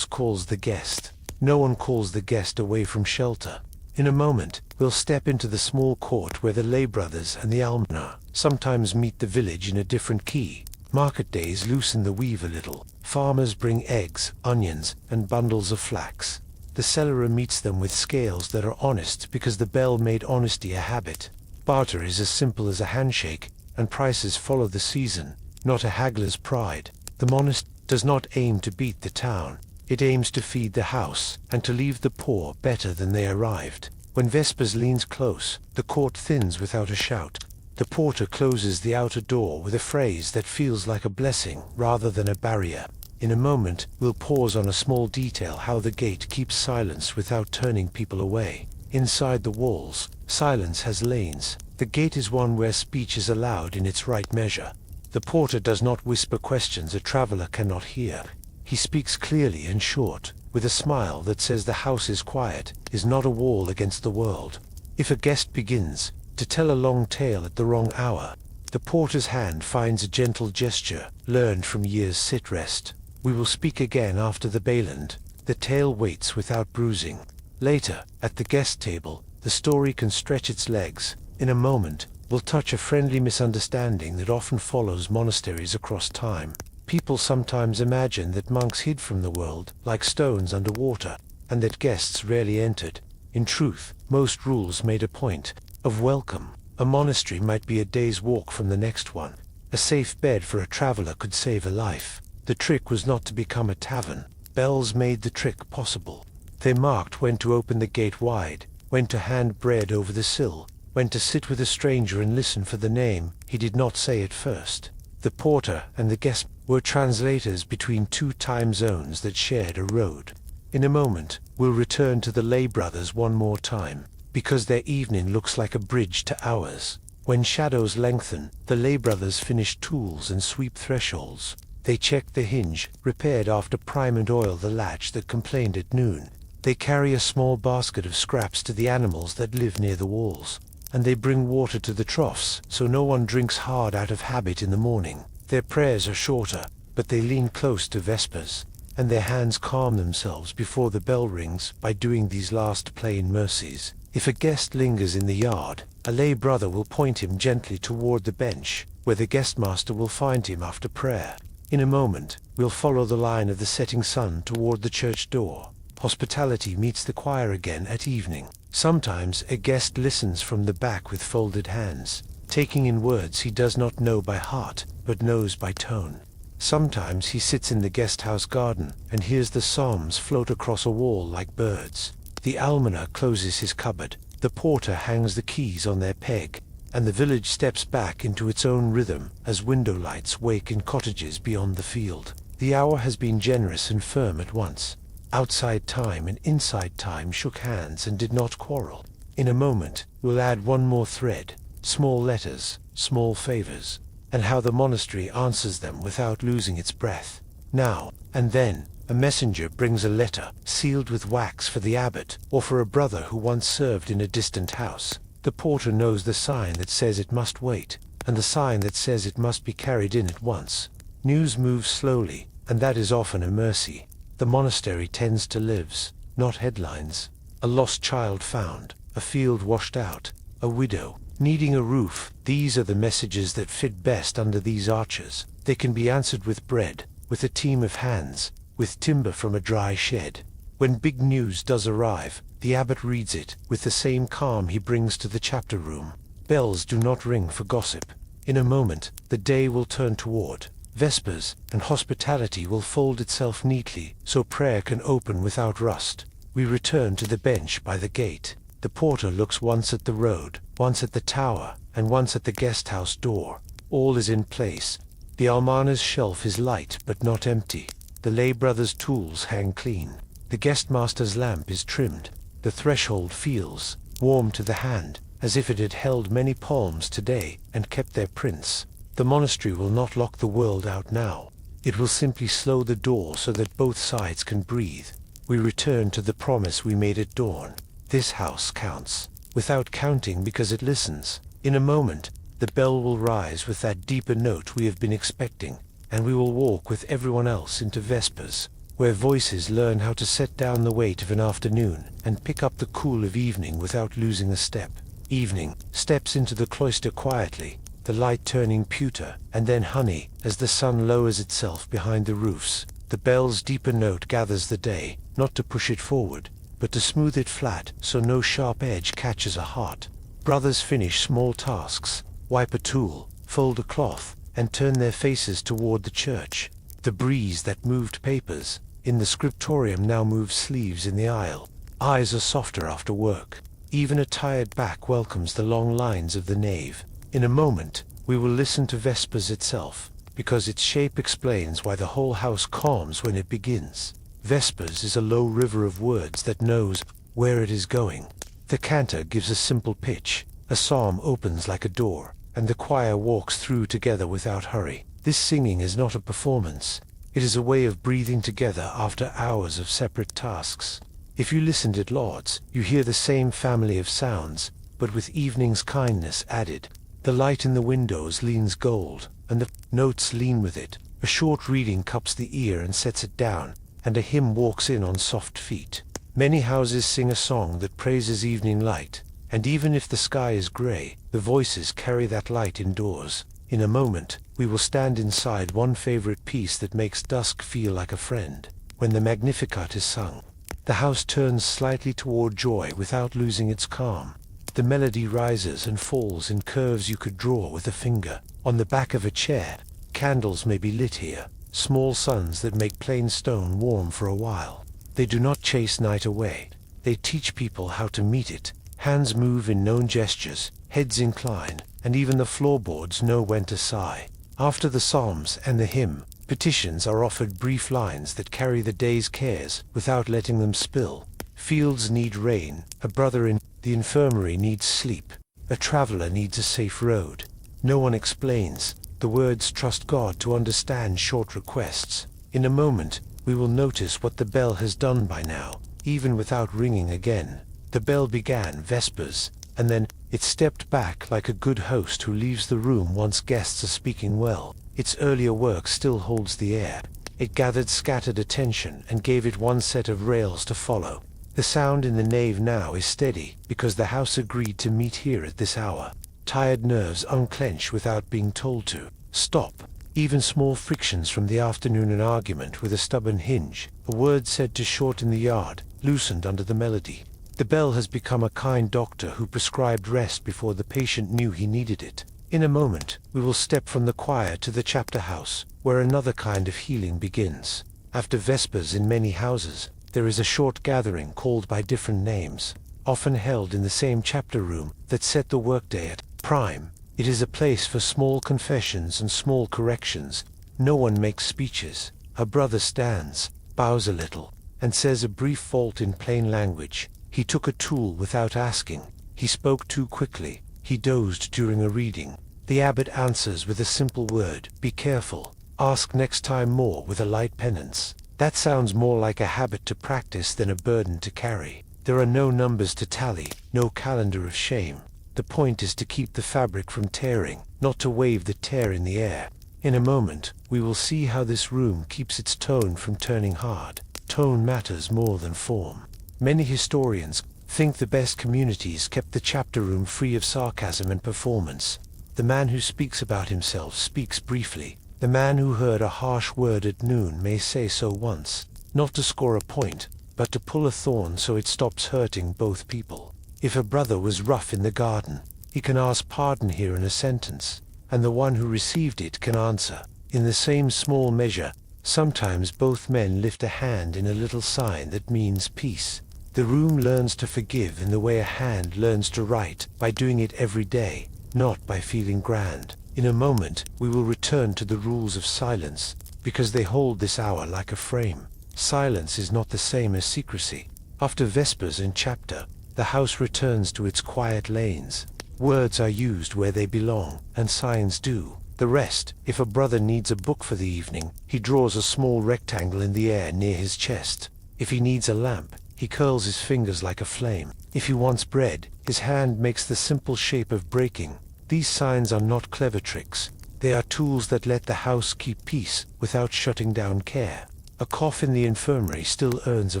calls the guest. No one calls the guest away from shelter. In a moment, we'll step into the small court where the lay brothers and the almoner sometimes meet the village in a different key. Market days loosen the weave a little. Farmers bring eggs, onions, and bundles of flax. The cellarer meets them with scales that are honest because the bell made honesty a habit. Barter is as simple as a handshake, and prices follow the season, not a haggler's pride. The monastery does not aim to beat the town. It aims to feed the house, and to leave the poor better than they arrived. When Vespers leans close, the court thins without a shout. The porter closes the outer door with a phrase that feels like a blessing rather than a barrier. In a moment, we'll pause on a small detail: how the gate keeps silence without turning people away. Inside the walls, silence has lanes. The gate is one where speech is allowed in its right measure. The porter does not whisper questions a traveler cannot hear. He speaks clearly and short, with a smile that says the house is quiet, is not a wall against the world. If a guest begins to tell a long tale at the wrong hour, the porter's hand finds a gentle gesture, learned from years' sit-rest. We will speak again after the bellend. The tale waits without bruising. Later, at the guest table, the story can stretch its legs. In a moment, we'll touch a friendly misunderstanding that often follows monasteries across time. People sometimes imagine that monks hid from the world, like stones under water, and that guests rarely entered. In truth, most rules made a point of welcome. A monastery might be a day's walk from the next one. A safe bed for a traveler could save a life. The trick was not to become a tavern. Bells made the trick possible. They marked when to open the gate wide, when to hand bread over the sill, when to sit with a stranger and listen for the name he did not say at first. The porter and the guest were translators between two time zones that shared a road. In a moment, we'll return to the lay brothers one more time, because their evening looks like a bridge to ours. When shadows lengthen, the lay brothers finish tools and sweep thresholds. They check the hinge, repaired after prime, and oil the latch that complained at noon. They carry a small basket of scraps to the animals that live near the walls, and they bring water to the troughs so no one drinks hard out of habit in the morning. Their prayers are shorter, but they lean close to Vespers, and their hands calm themselves before the bell rings by doing these last plain mercies. If a guest lingers in the yard, a lay brother will point him gently toward the bench, where the guestmaster will find him after prayer. In a moment, we'll We'll follow the line of the setting sun toward the church door. Hospitality meets the choir again at evening. Sometimes a guest listens from the back with folded hands, taking in words he does not know by heart, but knows by tone. Sometimes he sits in the guest house garden and hears the psalms float across a wall like birds. The almoner closes his cupboard, the porter hangs the keys on their peg, and the village steps back into its own rhythm as window lights wake in cottages beyond the field. The hour has been generous and firm at once. Outside time and inside time shook hands and did not quarrel. In a moment, we'll add one more thread, small letters, small favors, and how the monastery answers them without losing its breath. Now and then, a messenger brings a letter, sealed with wax for the abbot, or for a brother who once served in a distant house. The porter knows the sign that says it must wait, and the sign that says it must be carried in at once. News moves slowly, and that is often a mercy. The monastery tends to lives, not headlines. A lost child found, a field washed out, a widow needing a roof. These are the messages that fit best under these arches. They can be answered with bread, with a team of hands, with timber from a dry shed. When big news does arrive, the abbot reads it with the same calm he brings to the chapter room. Bells do not ring for gossip. In a moment, the day will turn toward Vespers, and hospitality will fold itself neatly so prayer can open without rust. We return to the bench by the gate. The porter looks once at the road, once at the tower, and once at the guest house door. All is in place. The almoner's shelf is light but not empty. The lay brother's tools hang clean. The guest master's lamp is trimmed. The threshold feels warm to the hand, as if it had held many palms today and kept their prints. The monastery will not lock the world out now. It will simply slow the door so that both sides can breathe. We return to the promise we made at dawn. This house counts, without counting because it listens. In a moment, the bell will rise with that deeper note we have been expecting, and we will walk with everyone else into Vespers, where voices learn how to set down the weight of an afternoon and pick up the cool of evening without losing a step. Evening steps into the cloister quietly, the light turning pewter and then honey as the sun lowers itself behind the roofs. The bell's deeper note gathers the day, not to push it forward, but to smooth it flat so no sharp edge catches a heart. Brothers finish small tasks, wipe a tool, fold a cloth, and turn their faces toward the church. The breeze that moved papers in the scriptorium now moves sleeves in the aisle. Eyes are softer after work. Even a tired back welcomes the long lines of the nave. In a moment, we will listen to Vespers itself, because its shape explains why the whole house calms when it begins. Vespers is a low river of words that knows where it is going. The cantor gives a simple pitch, a psalm opens like a door, and the choir walks through together without hurry. This singing is not a performance. It is a way of breathing together after hours of separate tasks. If you listened at Lord's, you hear the same family of sounds, but with evening's kindness added. The light in the windows leans gold, and the notes lean with it. A short reading cups the ear and sets it down, and a hymn walks in on soft feet. Many houses sing a song that praises evening light, and even if the sky is gray, the voices carry that light indoors. In a moment, we will stand inside one favorite piece that makes dusk feel like a friend. When the Magnificat is sung, the house turns slightly toward joy without losing its calm. The melody rises and falls in curves you could draw with a finger. On the back of a chair, candles may be lit here, small suns that make plain stone warm for a while. They do not chase night away. They teach people how to meet it. Hands move in known gestures, heads incline, and even the floorboards know when to sigh. After the psalms and the hymn, petitions are offered, brief lines that carry the day's cares without letting them spill. Fields need rain, a brother in the infirmary needs sleep, a traveler needs a safe road. No one explains. The words trust God to understand short requests. In a moment, we will notice what the bell has done by now, even without ringing again. The bell began Vespers, and then it stepped back like a good host who leaves the room once guests are speaking well. Its earlier work still holds the air. It gathered scattered attention and gave it one set of rails to follow. The sound in the nave now is steady, because the house agreed to meet here at this hour. Tired nerves unclench without being told to. Stop. Even small frictions from the afternoon, an argument with a stubborn hinge, a word said too short in the yard, loosened under the melody. The bell has become a kind doctor who prescribed rest before the patient knew he needed it. In a moment, we will step from the choir to the chapter house, where another kind of healing begins. After Vespers in many houses, there is a short gathering called by different names, often held in the same chapter room that set the workday at prime. It is a place for small confessions and small corrections. No one makes speeches. A brother stands, bows a little, and says a brief fault in plain language. He took a tool without asking. He spoke too quickly. He dozed during a reading. The abbot answers with a simple word, "Be careful. Ask next time more," with a light penance. That sounds more like a habit to practice than a burden to carry. There are no numbers to tally, no calendar of shame. The point is to keep the fabric from tearing, not to wave the tear in the air. In a moment, we will see how this room keeps its tone from turning hard. Tone matters more than form. Many historians think the best communities kept the chapter room free of sarcasm and performance. The man who speaks about himself speaks briefly. The man who heard a harsh word at noon may say so once, not to score a point, but to pull a thorn so it stops hurting both people. If a brother was rough in the garden, he can ask pardon here in a sentence, and the one who received it can answer. In the same small measure, sometimes both men lift a hand in a little sign that means peace. The room learns to forgive in the way a hand learns to write, by doing it every day, not by feeling grand. In a moment, we will return to the rules of silence, because they hold this hour like a frame. Silence is not the same as secrecy. After Vespers and chapter, the house returns to its quiet lanes. Words are used where they belong, and signs do. The rest, if a brother needs a book for the evening, he draws a small rectangle in the air near his chest. If he needs a lamp, he curls his fingers like a flame. If he wants bread, his hand makes the simple shape of breaking. These signs are not clever tricks. They are tools that let the house keep peace without shutting down care. A cough in the infirmary still earns a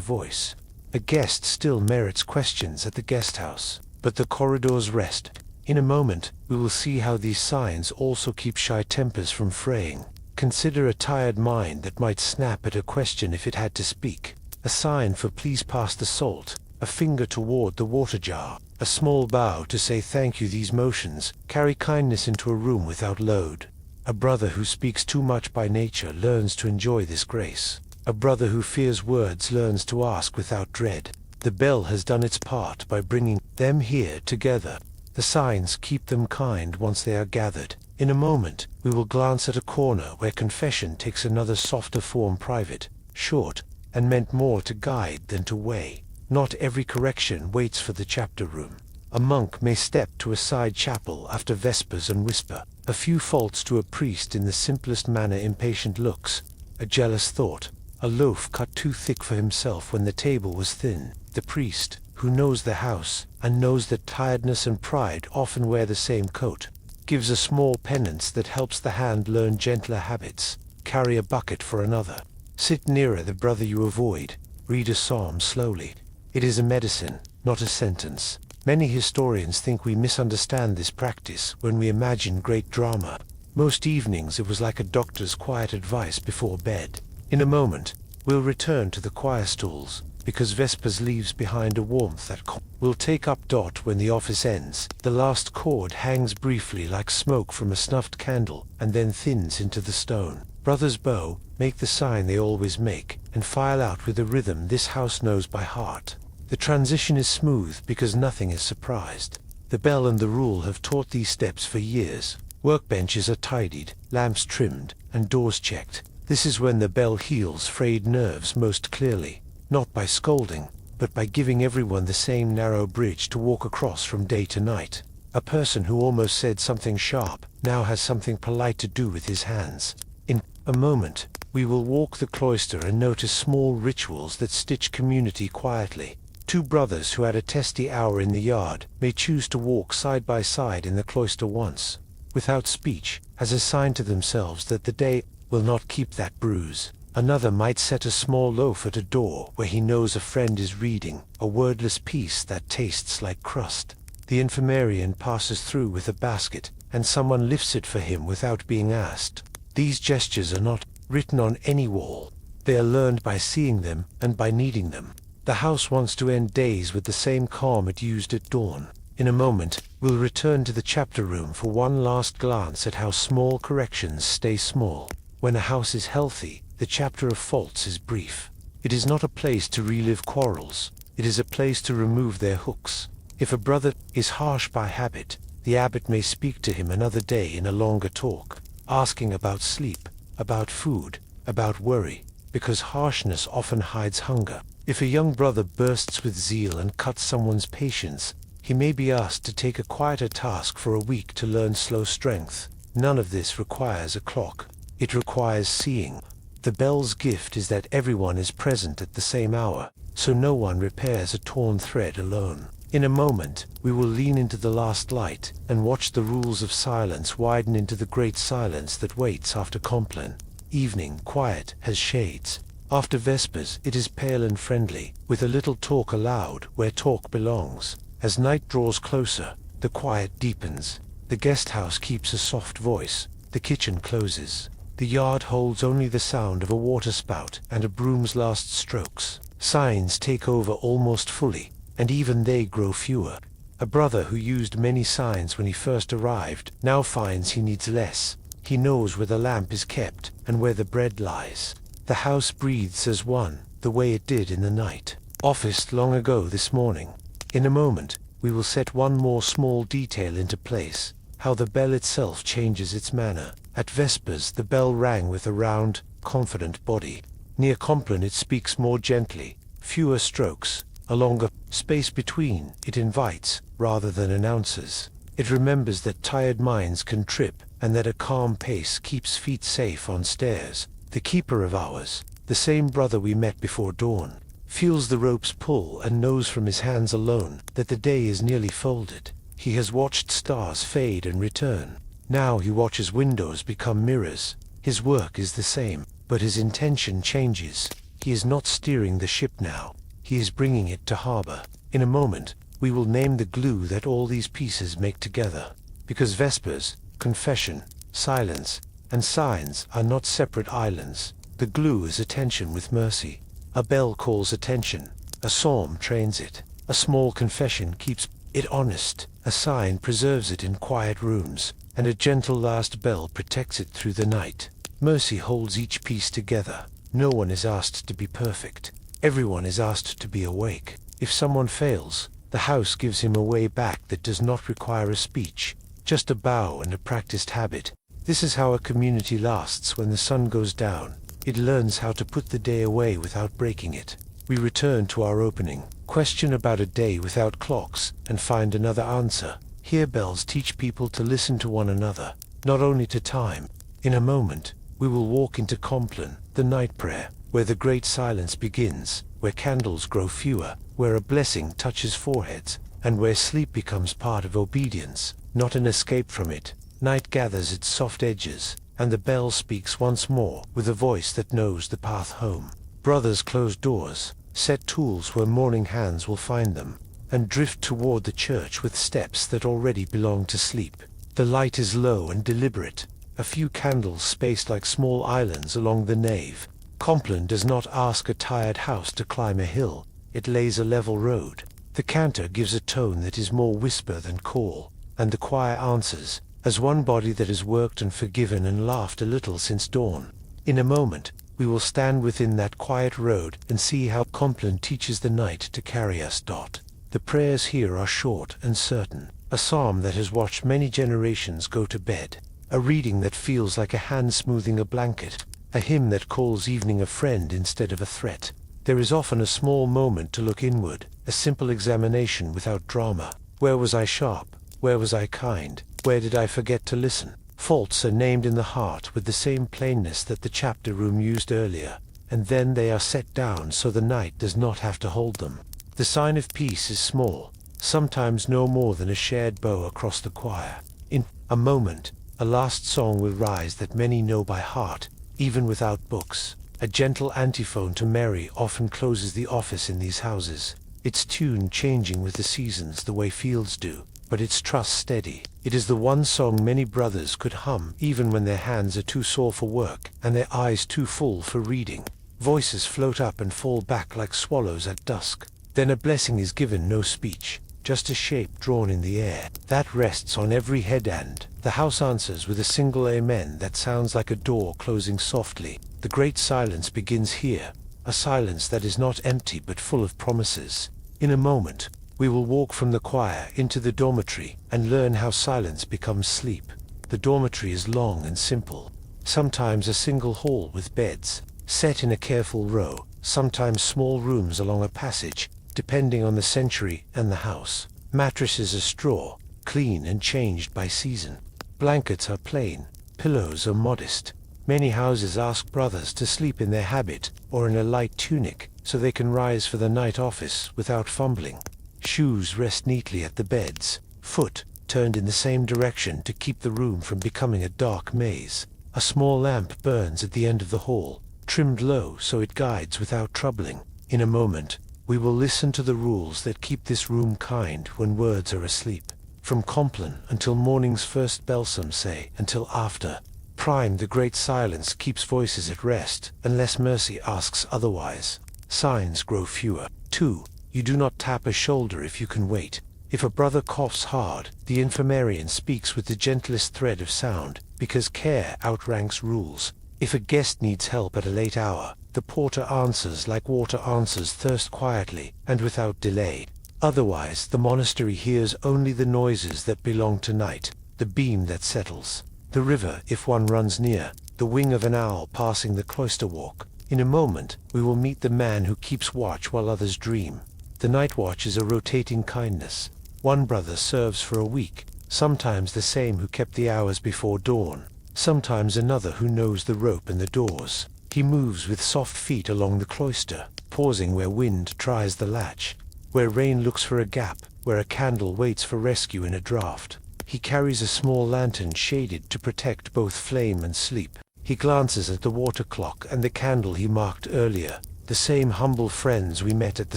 voice. A guest still merits questions at the guest house, but the corridors rest. In a moment, we will see how these signs also keep shy tempers from fraying. Consider a tired mind that might snap at a question if it had to speak. A sign for "please pass the salt," a finger toward the water jar, a small bow to say thank you. These motions carry kindness into a room without load. A brother who speaks too much by nature learns to enjoy this grace. A brother who fears words learns to ask without dread. The bell has done its part by bringing them here together. The signs keep them kind once they are gathered. In a moment, we will glance at a corner where confession takes another softer form, private, short, and meant more to guide than to weigh. Not every correction waits for the chapter room. A monk may step to a side chapel after Vespers and whisper a few faults to a priest in the simplest manner. Impatient looks, a jealous thought, a loaf cut too thick for himself when the table was thin. The priest, who knows the house, and knows that tiredness and pride often wear the same coat, gives a small penance that helps the hand learn gentler habits. Carry a bucket for another. Sit nearer the brother you avoid. Read a psalm slowly. It is a medicine, not a sentence. Many historians think we misunderstand this practice when we imagine great drama. Most evenings it was like a doctor's quiet advice before bed. In a moment, we'll return to the choir stools, because Vespers leaves behind a warmth that will take up dot when the office ends. The last chord hangs briefly like smoke from a snuffed candle, and then thins into the stone. Brothers bow, make the sign they always make, and file out with a rhythm this house knows by heart. The transition is smooth because nothing is surprised. The bell and the rule have taught these steps for years. Workbenches are tidied, lamps trimmed, and doors checked. This is when the bell heals frayed nerves most clearly, not by scolding, but by giving everyone the same narrow bridge to walk across from day to night. A person who almost said something sharp now has something polite to do with his hands. In a moment, we will walk the cloister and notice small rituals that stitch community quietly. Two brothers who had a testy hour in the yard may choose to walk side by side in the cloister once, without speech, as a sign to themselves that the day will not keep that bruise. Another might set a small loaf at a door where he knows a friend is reading, a wordless piece that tastes like crust. The infirmarian passes through with a basket, and someone lifts it for him without being asked. These gestures are not written on any wall. They are learned by seeing them and by needing them. The house wants to end days with the same calm it used at dawn. In a moment, we'll return to the chapter room for one last glance at how small corrections stay small. When a house is healthy, the chapter of faults is brief. It is not a place to relive quarrels. It is a place to remove their hooks. If a brother is harsh by habit, the abbot may speak to him another day in a longer talk, asking about sleep, about food, about worry, because harshness often hides hunger. If a young brother bursts with zeal and cuts someone's patience, he may be asked to take a quieter task for a week to learn slow strength. None of this requires a clock. It requires seeing. The bell's gift is that everyone is present at the same hour, so no one repairs a torn thread alone. In a moment, we will lean into the last light and watch the rules of silence widen into the great silence that waits after Compline. Evening, quiet, has shades. After Vespers, it is pale and friendly, with a little talk aloud where talk belongs. As night draws closer, the quiet deepens. The guest house keeps a soft voice. The kitchen closes. The yard holds only the sound of a waterspout and a broom's last strokes. Signs take over almost fully, and even they grow fewer. A brother who used many signs when he first arrived now finds he needs less. He knows where the lamp is kept and where the bread lies. The house breathes as one, the way it did in the night. Officed long ago this morning. In a moment, we will set one more small detail into place, how the bell itself changes its manner. At Vespers the bell rang with a round, confident body. Near Compline it speaks more gently, fewer strokes, a longer space between. It invites, rather than announces. It remembers that tired minds can trip, and that a calm pace keeps feet safe on stairs. The keeper of hours, the same brother we met before dawn, feels the ropes pull and knows from his hands alone that the day is nearly folded. He has watched stars fade and return. Now he watches windows become mirrors. His work is the same, but his intention changes. He is not steering the ship now. He is bringing it to harbor. In a moment, we will name the glue that all these pieces make together. Because Vespers, confession, silence, and signs are not separate islands. The glue is attention with mercy. A bell calls attention. A psalm trains it. A small confession keeps it honest. A sign preserves it in quiet rooms, and a gentle last bell protects it through the night. Mercy holds each piece together. No one is asked to be perfect. Everyone is asked to be awake. If someone fails, the house gives him a way back that does not require a speech, just a bow and a practiced habit. This is how a community lasts when the sun goes down. It learns how to put the day away without breaking it. We return to our opening, question about a day without clocks, and find another answer. Here bells teach people to listen to one another, not only to time. In a moment, we will walk into Compline, the night prayer, where the great silence begins, where candles grow fewer, where a blessing touches foreheads, and where sleep becomes part of obedience, not an escape from it. Night gathers its soft edges, and the bell speaks once more with a voice that knows the path home. Brothers close doors, set tools where morning hands will find them, and drift toward the church with steps that already belong to sleep. The light is low and deliberate, a few candles spaced like small islands along the nave. Compline does not ask a tired house to climb a hill, it lays a level road. The cantor gives a tone that is more whisper than call, and the choir answers, as one body that has worked and forgiven and laughed a little since dawn. In a moment, we will stand within that quiet road and see how Compline teaches the night to carry us. The prayers here are short and certain, a psalm that has watched many generations go to bed, a reading that feels like a hand smoothing a blanket, a hymn that calls evening a friend instead of a threat. There is often a small moment to look inward, a simple examination without drama. Where was I sharp? Where was I kind? Where did I forget to listen? Faults are named in the heart with the same plainness that the chapter room used earlier, and then they are set down so the night does not have to hold them. The sign of peace is small, sometimes no more than a shared bow across the choir. In a moment, a last song will rise that many know by heart, even without books. A gentle antiphone to Mary often closes the office in these houses, its tune changing with the seasons the way fields do. but its trust steady. It is the one song many brothers could hum even when their hands are too sore for work and their eyes too full for reading. Voices float up and fall back like swallows at dusk. Then a blessing is given, no speech, just a shape drawn in the air. That rests on every head, and the house answers with a single amen that sounds like a door closing softly. The great silence begins here, a silence that is not empty but full of promises. In a moment, we will walk from the choir into the dormitory and learn how silence becomes sleep. The dormitory is long and simple, sometimes a single hall with beds, set in a careful row, sometimes small rooms along a passage, depending on the century and the house. Mattresses are straw, clean and changed by season. Blankets are plain, pillows are modest. Many houses ask brothers to sleep in their habit or in a light tunic so they can rise for the night office without fumbling. Shoes rest neatly at the beds, foot turned in the same direction to keep the room from becoming a dark maze. A small lamp burns at the end of the hall, trimmed low so it guides without troubling. In a moment, we will listen to the rules that keep this room kind when words are asleep. From Compline until morning's first bell, some say, until after prime the great silence keeps voices at rest, unless mercy asks otherwise. Signs grow fewer. 2. You do not tap a shoulder if you can wait. If a brother coughs hard, the infirmarian speaks with the gentlest thread of sound, because care outranks rules. If a guest needs help at a late hour, the porter answers like water answers thirst, quietly and without delay. Otherwise, the monastery hears only the noises that belong to night, the beam that settles, the river if one runs near, the wing of an owl passing the cloister walk. In a moment, we will meet the man who keeps watch while others dream. The night watch is a rotating kindness. One brother serves for a week, sometimes the same who kept the hours before dawn, sometimes another who knows the rope and the doors. He moves with soft feet along the cloister, pausing where wind tries the latch, where rain looks for a gap, where a candle waits for rescue in a draught. He carries a small lantern shaded to protect both flame and sleep. He glances at the water clock and the candle he marked earlier, the same humble friends we met at the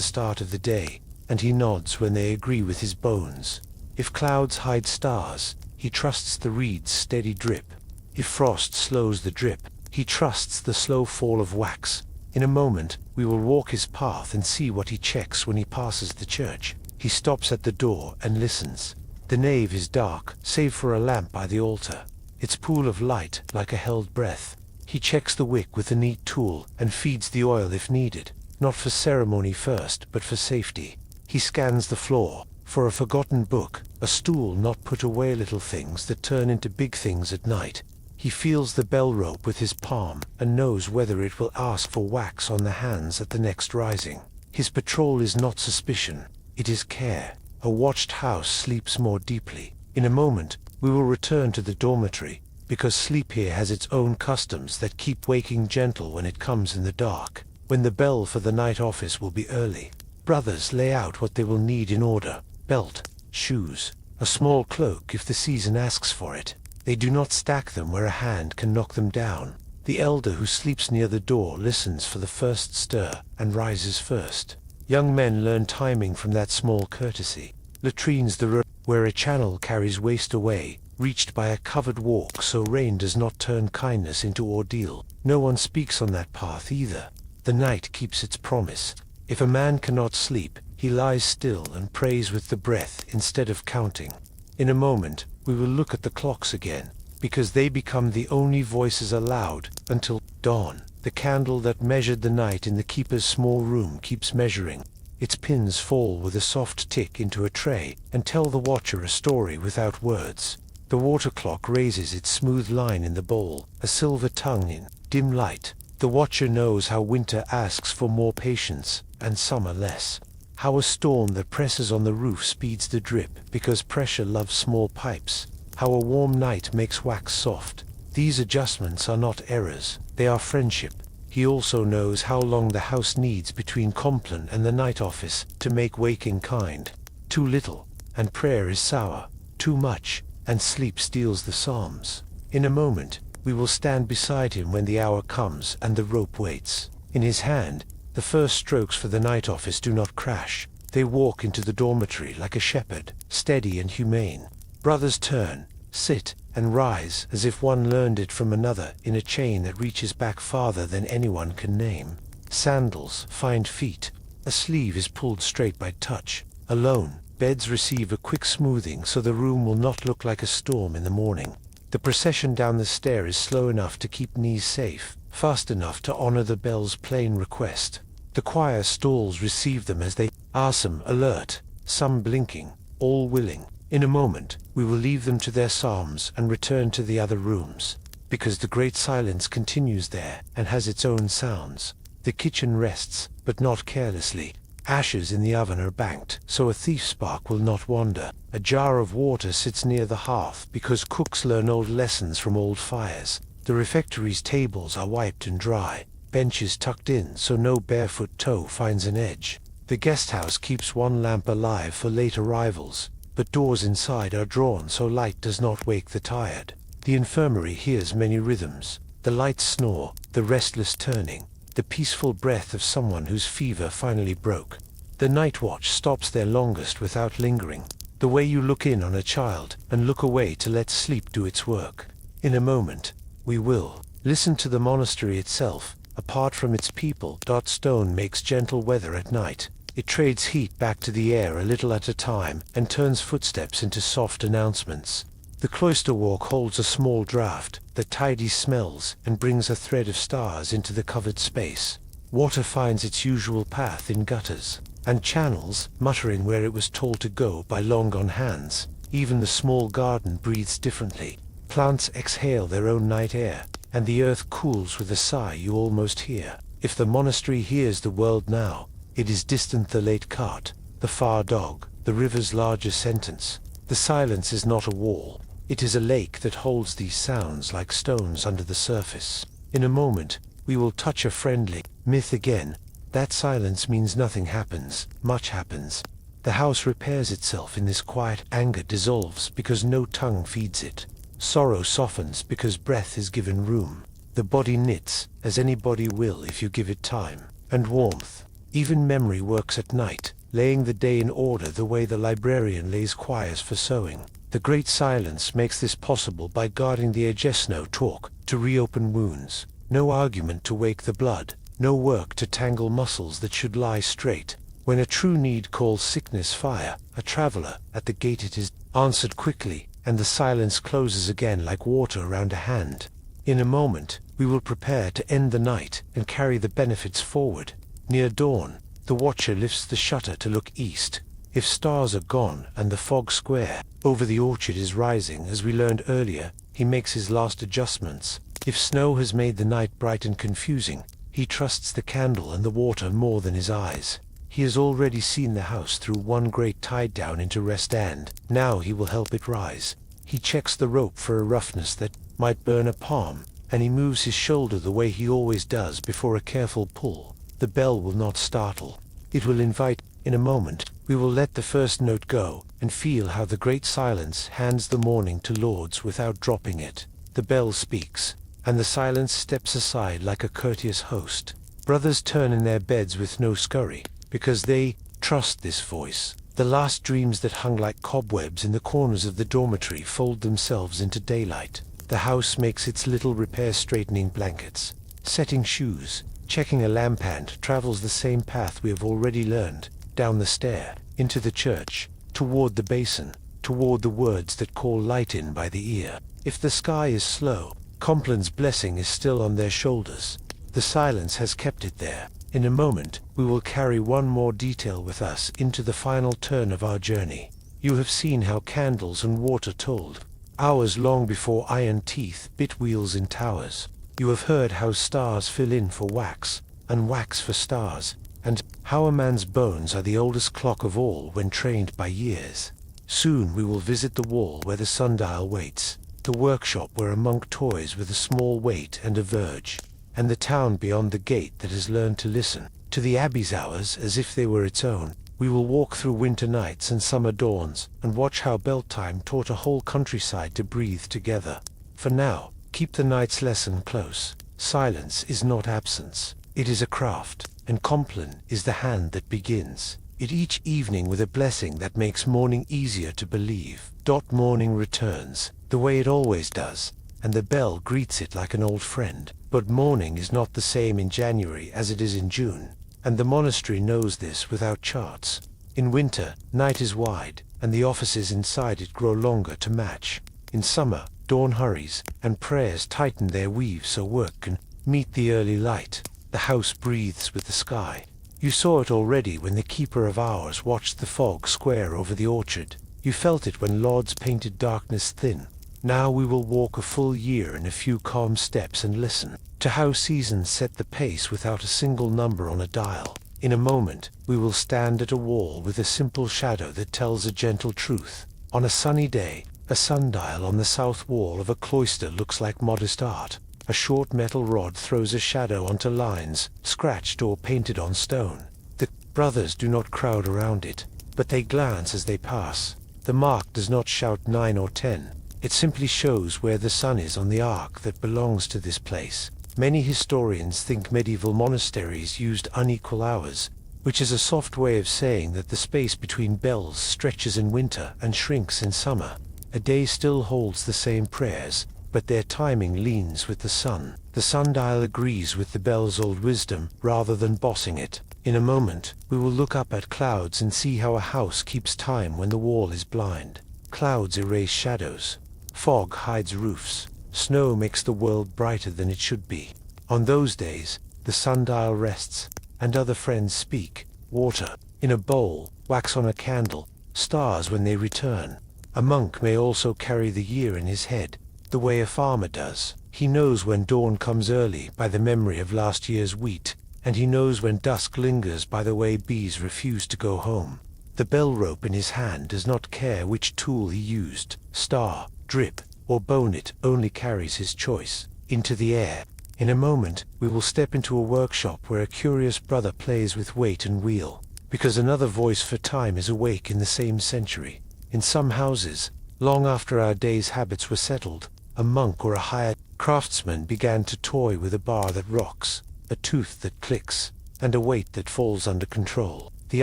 start of the day, and he nods when they agree with his bones. If clouds hide stars, he trusts the reed's steady drip. If frost slows the drip, he trusts the slow fall of wax. In a moment, we will walk his path and see what he checks when he passes the church. He stops at the door and listens. The nave is dark, save for a lamp by the altar, its pool of light like a held breath. He checks the wick with a neat tool and feeds the oil if needed, not for ceremony first, but for safety. He scans the floor, for a forgotten book, a stool not put away, little things that turn into big things at night. He feels the bell rope with his palm and knows whether it will ask for wax on the hands at the next rising. His patrol is not suspicion, it is care. A watched house sleeps more deeply. In a moment, we will return to the dormitory, because sleep here has its own customs that keep waking gentle when it comes in the dark, when the bell for the night office will be early. Brothers lay out what they will need in order: belt, shoes, a small cloak if the season asks for it. They do not stack them where a hand can knock them down. The elder who sleeps near the door listens for the first stir and rises first. Young men learn timing from that small courtesy. Latrines the road where a channel carries waste away, reached by a covered walk so rain does not turn kindness into ordeal. No one speaks on that path either. The night keeps its promise. If a man cannot sleep, he lies still and prays with the breath instead of counting. In a moment, we will look at the clocks again, because they become the only voices allowed until dawn. The candle that measured the night in the keeper's small room keeps measuring. Its pins fall with a soft tick into a tray and tell the watcher a story without words. The water clock raises its smooth line in the bowl, a silver tongue in dim light. The watcher knows how winter asks for more patience, and summer less. How a storm that presses on the roof speeds the drip, because pressure loves small pipes. How a warm night makes wax soft. These adjustments are not errors, they are friendship. He also knows how long the house needs between Compline and the night office to make waking kind. Too little, and prayer is sour. Too much, and sleep steals the psalms. In a moment, we will stand beside him when the hour comes and the rope waits. In his hand, the first strokes for the night office do not crash. They walk into the dormitory like a shepherd, steady and humane. Brothers turn, sit, and rise as if one learned it from another in a chain that reaches back farther than anyone can name. Sandals find feet. A sleeve is pulled straight by touch. Alone, beds receive a quick smoothing so the room will not look like a storm in the morning. The procession down the stair is slow enough to keep knees safe, fast enough to honor the bell's plain request. The choir stalls receive them as they are, some alert, some blinking, all willing. In a moment, we will leave them to their psalms and return to the other rooms, because the great silence continues there and has its own sounds. The kitchen rests, but not carelessly. Ashes in the oven are banked, so a thief's spark will not wander. A jar of water sits near the hearth, because cooks learn old lessons from old fires. The refectory's tables are wiped and dry, benches tucked in so no barefoot toe finds an edge. The guest house keeps one lamp alive for late arrivals, but doors inside are drawn so light does not wake the tired. The infirmary hears many rhythms, the light snore, the restless turning, the peaceful breath of someone whose fever finally broke. The night watch stops there longest without lingering, the way you look in on a child and look away to let sleep do its work. In a moment, we will listen to the monastery itself, apart from its people. Stone makes gentle weather at night. It trades heat back to the air a little at a time and turns footsteps into soft announcements. The cloister walk holds a small draught that tidy smells and brings a thread of stars into the covered space. Water finds its usual path in gutters and channels, muttering where it was told to go by long-gone hands. Even the small garden breathes differently. Plants exhale their own night air, and the earth cools with a sigh you almost hear. If the monastery hears the world now, it is distant the late cart, the far dog, the river's larger sentence. The silence is not a wall. It is a lake that holds these sounds like stones under the surface. In a moment, we will touch a friendly myth again. That silence means nothing happens, much happens. The house repairs itself in this quiet. Anger dissolves because no tongue feeds it. Sorrow softens because breath is given room. The body knits, as any body will if you give it time and warmth. Even memory works at night, laying the day in order the way the librarian lays quires for sewing. The great silence makes this possible by guarding the edges. No talk to reopen wounds, no argument to wake the blood, no work to tangle muscles that should lie straight. When a true need calls sickness fire, a traveler, at the gate it is answered quickly, and the silence closes again like water around a hand. In a moment, we will prepare to end the night and carry the benefits forward. Near dawn, the watcher lifts the shutter to look east. If stars are gone and the fog square over the orchard is rising as we learned earlier, he makes his last adjustments. If snow has made the night bright and confusing, he trusts the candle and the water more than his eyes. He has already seen the house through one great tide down into rest, and now he will help it rise. He checks the rope for a roughness that might burn a palm, and he moves his shoulder the way he always does before a careful pull. The bell will not startle. It will invite. In a moment, we will let the first note go, and feel how the great silence hands the morning to Lords without dropping it. The bell speaks, and the silence steps aside like a courteous host. Brothers turn in their beds with no scurry, because they trust this voice. The last dreams that hung like cobwebs in the corners of the dormitory fold themselves into daylight. The house makes its little repair, straightening blankets, setting shoes, checking a lamp, and travels the same path we have already learned, down the stair, into the church, toward the basin, toward the words that call light in by the ear. If the sky is slow, Complin's blessing is still on their shoulders. The silence has kept it there. In a moment, we will carry one more detail with us into the final turn of our journey. You have seen how candles and water told hours long before iron teeth bit wheels in towers. You have heard how stars fill in for wax, and wax for stars, and how a man's bones are the oldest clock of all when trained by years. Soon we will visit the wall where the sundial waits, the workshop where a monk toys with a small weight and a verge, and the town beyond the gate that has learned to listen to the abbey's hours as if they were its own. We will walk through winter nights and summer dawns, and watch how Bedtime taught a whole countryside to breathe together. For now, keep the night's lesson close. Silence is not absence. It is a craft, and Complin is the hand that begins. it each evening with a blessing that makes morning easier to believe. Morning returns, the way it always does, and the bell greets it like an old friend. But morning is not the same in January as it is in June, and the monastery knows this without charts. In winter, night is wide, and the offices inside it grow longer to match. In summer, dawn hurries, and prayers tighten their weave so work can meet the early light. The house breathes with the sky. You saw it already when the keeper of hours watched the fog square over the orchard. You felt it when Lords painted darkness thin. Now we will walk a full year in a few calm steps and listen to how seasons set the pace without a single number on a dial. In a moment, we will stand at a wall with a simple shadow that tells a gentle truth. On a sunny day, a sundial on the south wall of a cloister looks like modest art. A short metal rod throws a shadow onto lines, scratched or painted on stone. The brothers do not crowd around it, but they glance as they pass. The mark does not shout 9 or 10. It simply shows where the sun is on the arc that belongs to this place. Many historians think medieval monasteries used unequal hours, which is a soft way of saying that the space between bells stretches in winter and shrinks in summer. A day still holds the same prayers, but their timing leans with the sun. The sundial agrees with the bell's old wisdom rather than bossing it. In a moment, we will look up at clouds and see how a house keeps time when the wall is blind. Clouds erase shadows. Fog hides roofs. Snow makes the world brighter than it should be. On those days, the sundial rests, and other friends speak. Water in a bowl, wax on a candle, stars when they return. A monk may also carry the year in his head, the way a farmer does. He knows when dawn comes early by the memory of last year's wheat, and he knows when dusk lingers by the way bees refuse to go home. The bell rope in his hand does not care which tool he used, star, drip, or bone, it only carries his choice into the air. In a moment, we will step into a workshop where a curious brother plays with weight and wheel, because another voice for time is awake in the same century. In some houses, long after our day's habits were settled, a monk or a hired craftsman began to toy with a bar that rocks, a tooth that clicks, and a weight that falls under control. The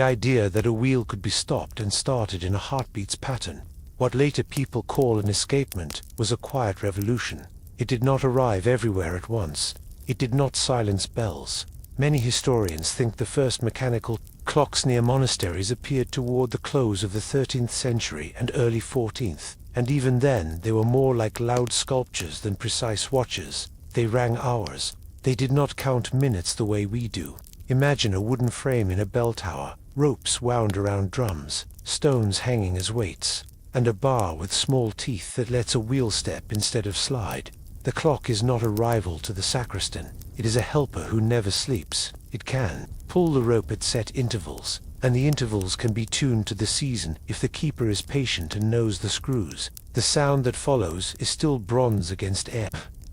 idea that a wheel could be stopped and started in a heartbeat's pattern, what later people call an escapement, was a quiet revolution. It did not arrive everywhere at once. It did not silence bells. Many historians think the first mechanical clocks near monasteries appeared toward the close of the 13th century and early 14th, and even then they were more like loud sculptures than precise watches. They rang hours. They did not count minutes the way we do. Imagine a wooden frame in a bell tower, ropes wound around drums, stones hanging as weights, and a bar with small teeth that lets a wheel step instead of slide. The clock is not a rival to the sacristan. It is a helper who never sleeps. It can pull the rope at set intervals, and the intervals can be tuned to the season if the keeper is patient and knows the screws. The sound that follows is still bronze against air.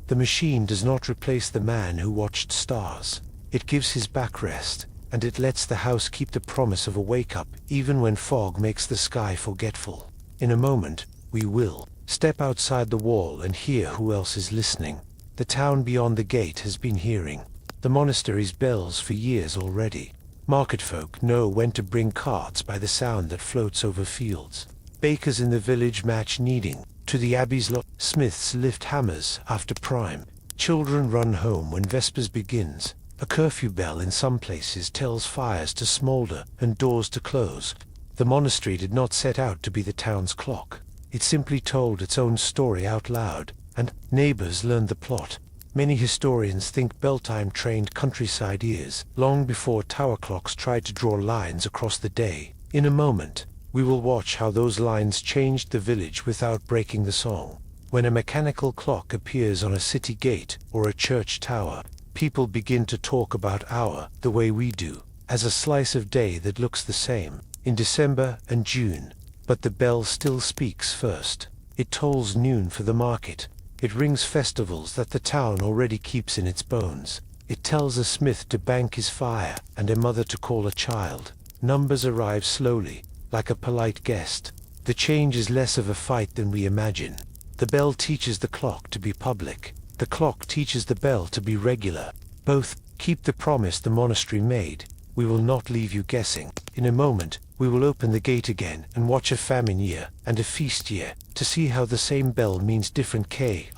The machine does not replace the man who watched stars. It gives his back rest, and it lets the house keep the promise of a wake-up even when fog makes the sky forgetful. In a moment, we will step outside the wall and hear who else is listening. The town beyond the gate has been hearing the monastery's bells for years already. Market folk know when to bring carts by the sound that floats over fields. Bakers in the village match kneading to the abbey's lot. Smiths lift hammers after prime. Children run home when vespers begins. A curfew bell in some places tells fires to smolder and doors to close. The monastery did not set out to be the town's clock. It simply told its own story out loud, and neighbors learned the plot. Many historians think Bedtime trained countryside ears long before tower clocks tried to draw lines across the day. In a moment, we will watch how those lines changed the village without breaking the song. When a mechanical clock appears on a city gate or a church tower, people begin to talk about hour the way we do, as a slice of day that looks the same in December and June. But the bell still speaks first. It tolls noon for the market. It rings festivals that the town already keeps in its bones. It tells a smith to bank his fire and a mother to call a child. Numbers arrive slowly, like a polite guest. The change is less of a fight than we imagine. The bell teaches the clock to be public. The clock teaches the bell to be regular. Both keep the promise the monastery made. we will not leave you guessing. In a moment, we will open the gate again and watch a famine year and a feast year to see how the same bell means different kindnesses.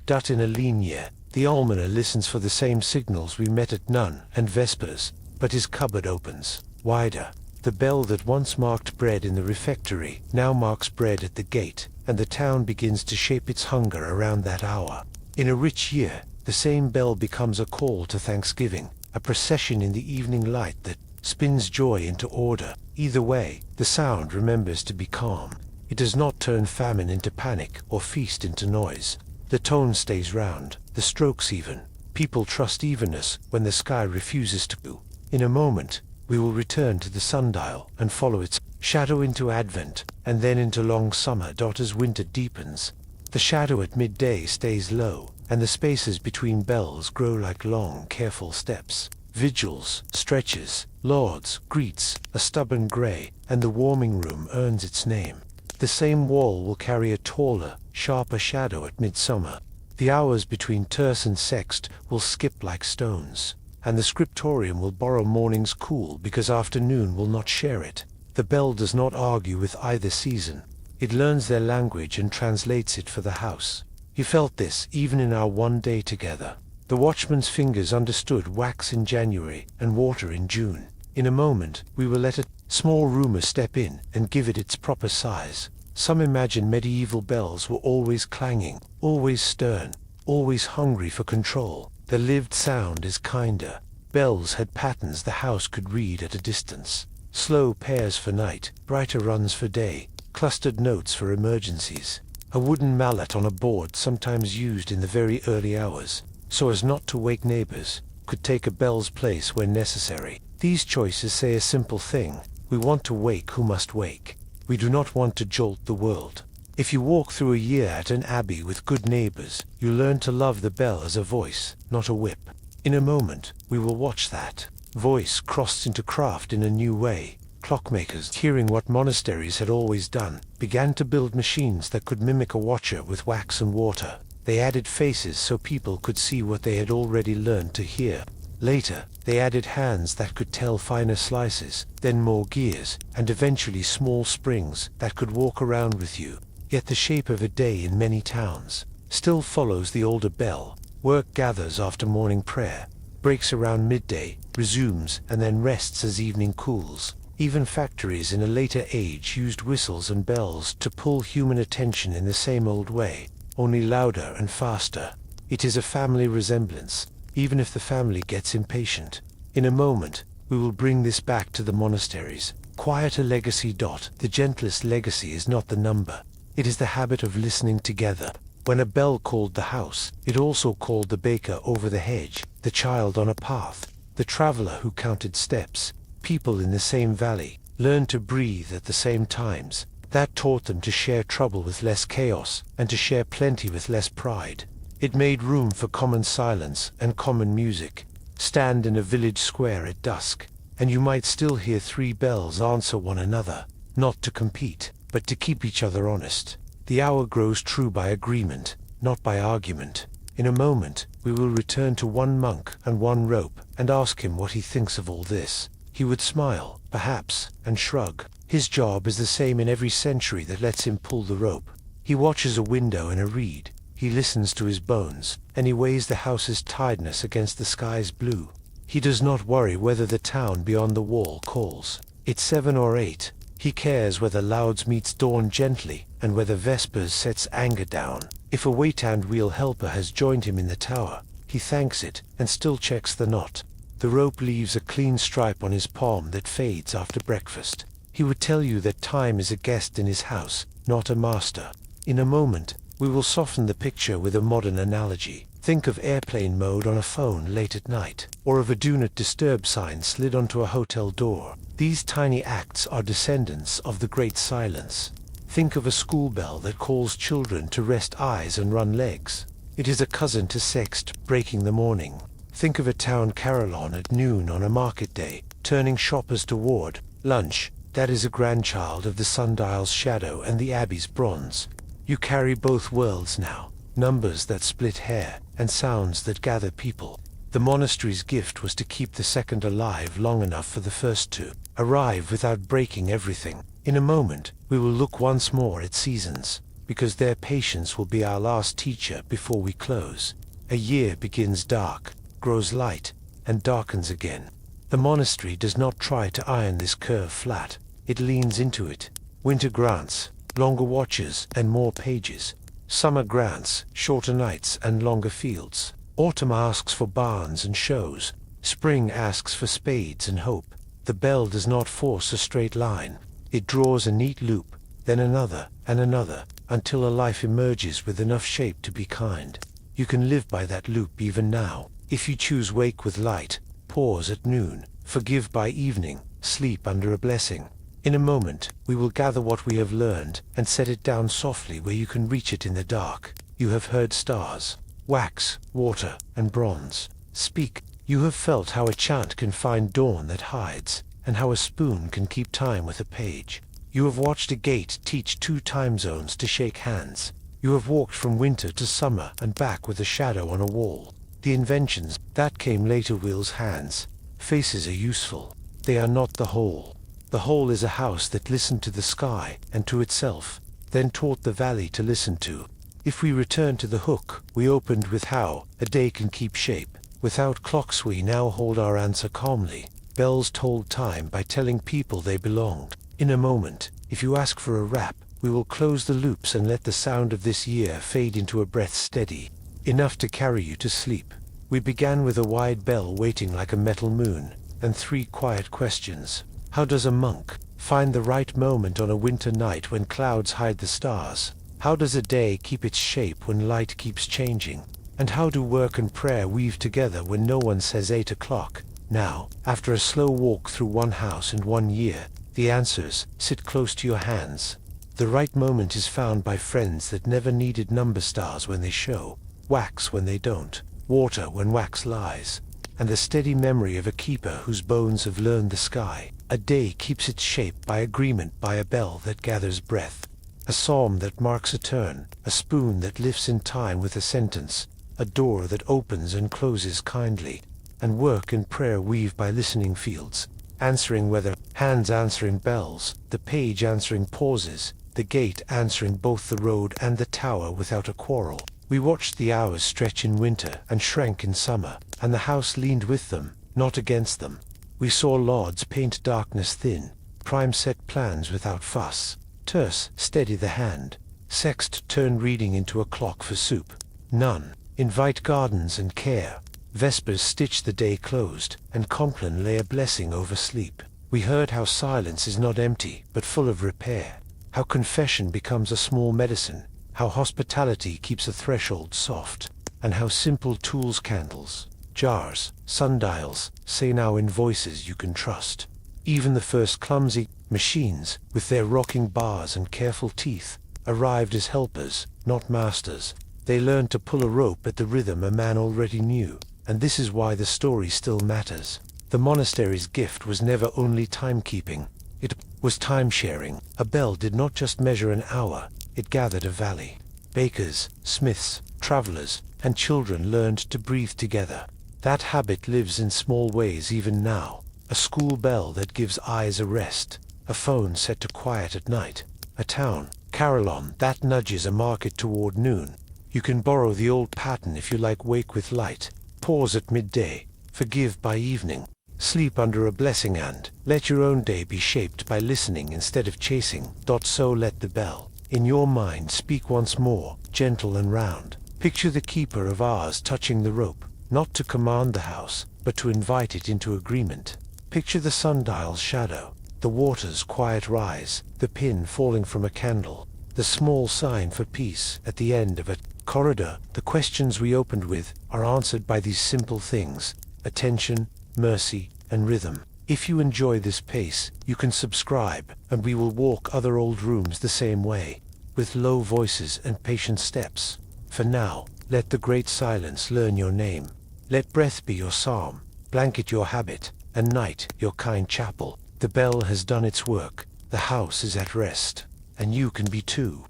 Dut in a lean year, the almoner listens for the same signals we met at none and vespers, but his cupboard opens wider. The bell that once marked bread in the refectory now marks bread at the gate, and the town begins to shape its hunger around that hour. In a rich year, the same bell becomes a call to thanksgiving, a procession in the evening light that spins joy into order. Either way, the sound remembers to be calm. It does not turn famine into panic or feast into noise. The tone stays round, the strokes even. People trust evenness when the sky refuses to. In a moment, we will return to the sundial and follow its shadow into Advent, and then into long summer. As winter deepens, the shadow at midday stays low, and the spaces between bells grow like long, careful steps. Vigils, stretches, lauds, greets, a stubborn grey, and the warming room earns its name. The same wall will carry a taller, sharper shadow at midsummer. The hours between terce and sext will skip like stones, and the scriptorium will borrow morning's cool because afternoon will not share it. The bell does not argue with either season. It learns their language and translates it for the house. You felt this even in our one day together. The watchman's fingers understood wax in January and water in June. In a moment, we will let a small rumour step in and give it its proper size. Some imagine medieval bells were always clanging, always stern, always hungry for control. The lived sound is kinder. Bells had patterns the house could read at a distance. Slow pairs for night, brighter runs for day, clustered notes for emergencies. A wooden mallet on a board, sometimes used in the very early hours, so as not to wake neighbors, could take a bell's place when necessary. These choices say a simple thing: we want to wake who must wake. We do not want to jolt the world. If you walk through a year at an abbey with good neighbors, you learn to love the bell as a voice, not a whip. In a moment, we will watch that voice crossed into craft in a new way. Clockmakers, hearing what monasteries had always done, began to build machines that could mimic a watcher with wax and water. They added faces so people could see what they had already learned to hear. Later, they added hands that could tell finer slices, then more gears, and eventually small springs that could walk around with you. Yet the shape of a day in many towns still follows the older bell. Work gathers after morning prayer, breaks around midday, resumes, and then rests as evening cools. Even factories in a later age used whistles and bells to pull human attention in the same old way, only louder and faster. It is a family resemblance, even if the family gets impatient. In a moment, we will bring this back to the monasteries. Quieter legacy. The gentlest legacy is not the number. It is the habit of listening together. When a bell called the house, it also called the baker over the hedge, the child on a path, the traveler who counted steps. People in the same valley learned to breathe at the same times. That taught them to share trouble with less chaos, and to share plenty with less pride. It made room for common silence and common music. Stand in a village square at dusk, and you might still hear three bells answer one another, not to compete, but to keep each other honest. The hour grows true by agreement, not by argument. In a moment, we will return to one monk and one rope, and ask him what he thinks of all this. He would smile, perhaps, and shrug. His job is the same in every century that lets him pull the rope. He watches a window and a reed. He listens to his bones, and he weighs the house's tiredness against the sky's blue. He does not worry whether the town beyond the wall calls. It's 7 or 8. He cares whether Louds meets dawn gently, and whether Vespers sets anger down. If a wait-hand wheel helper has joined him in the tower, he thanks it, and still checks the knot. The rope leaves a clean stripe on his palm that fades after breakfast. He would tell you that time is a guest in his house, not a master. In a moment, we will soften the picture with a modern analogy. Think of airplane mode on a phone late at night, or of a do not disturb sign slid onto a hotel door. These tiny acts are descendants of the great silence. Think of a school bell that calls children to rest eyes and run legs. It is a cousin to sext, breaking the morning. Think of a town carillon at noon on a market day, turning shoppers toward lunch. That is a grandchild of the sundial's shadow and the abbey's bronze. You carry both worlds now, numbers that split hair, and sounds that gather people. The monastery's gift was to keep the second alive long enough for the first to arrive without breaking everything. In a moment, we will look once more at seasons, because their patience will be our last teacher before we close. A year begins dark, grows light, and darkens again. The monastery does not try to iron this curve flat. It leans into it. Winter grants longer watches and more pages. Summer grants shorter nights and longer fields. Autumn asks for barns and shows. Spring asks for spades and hope. The bell does not force a straight line. It draws a neat loop, then another and another, until a life emerges with enough shape to be kind. You can live by that loop even now. If you choose wake with light, pause at noon, forgive by evening, sleep under a blessing. In a moment, we will gather what we have learned and set it down softly where you can reach it in the dark. You have heard stars, wax, water, and bronze speak. You have felt how a chant can find dawn that hides, and how a spoon can keep time with a page. You have watched a gate teach 2 time zones to shake hands. You have walked from winter to summer and back with a shadow on a wall. The inventions that came later Will's hands. Faces are useful. They are not the whole. The whole is a house that listened to the sky and to itself, then taught the valley to listen to. If we return to the hook, we opened with how a day can keep shape. Without clocks we now hold our answer calmly. Bells told time by telling people they belonged. In a moment, if you ask for a rap, we will close the loops and let the sound of this year fade into a breath steady, enough to carry you to sleep. We began with a wide bell waiting like a metal moon, and 3 quiet questions. How does a monk find the right moment on a winter night when clouds hide the stars? How does a day keep its shape when light keeps changing? And how do work and prayer weave together when no one says 8 o'clock? Now, after a slow walk through 1 house and 1 year, the answers sit close to your hands. The right moment is found by friends that never needed number stars when they show, wax when they don't, water when wax lies, and the steady memory of a keeper whose bones have learned the sky. A day keeps its shape by agreement, by a bell that gathers breath, a psalm that marks a turn, a spoon that lifts in time with a sentence, a door that opens and closes kindly, and work and prayer weave by listening fields, answering weather, hands answering bells, the page answering pauses, the gate answering both the road and the tower without a quarrel. We watched the hours stretch in winter and shrank in summer, and the house leaned with them, not against them. We saw lords paint darkness thin, prime set plans without fuss, terse steady the hand, sext turn reading into a clock for soup, none invite gardens and care, vespers stitch the day closed, and Compline lay a blessing over sleep. We heard how silence is not empty but full of repair, how confession becomes a small medicine, how hospitality keeps a threshold soft, and how simple tools, candles, jars, sundials, say now in voices you can trust. Even the first clumsy machines, with their rocking bars and careful teeth, arrived as helpers, not masters. They learned to pull a rope at the rhythm a man already knew, and this is why the story still matters. The monastery's gift was never only timekeeping. It was time-sharing. A bell did not just measure an hour, it gathered a valley. Bakers, smiths, travelers, and children learned to breathe together. That habit lives in small ways even now. A school bell that gives eyes a rest, a phone set to quiet at night, a town carillon that nudges a market toward noon. You can borrow the old pattern if you like. Wake with light, pause at midday, forgive by evening, sleep under a blessing, and let your own day be shaped by listening instead of chasing. So let the bell in your mind speak once more, gentle and round. Picture the keeper of hours touching the rope, not to command the house, but to invite it into agreement. Picture the sundial's shadow, the water's quiet rise, the pin falling from a candle, the small sign for peace at the end of a corridor. The questions we opened with are answered by these simple things: attention, mercy, and rhythm. If you enjoy this pace, you can subscribe, and we will walk other old rooms the same way, with low voices and patient steps. For now, let the great silence learn your name. Let breath be your psalm, blanket your habit, and night your kind chapel. The bell has done its work, the house is at rest, and you can be too.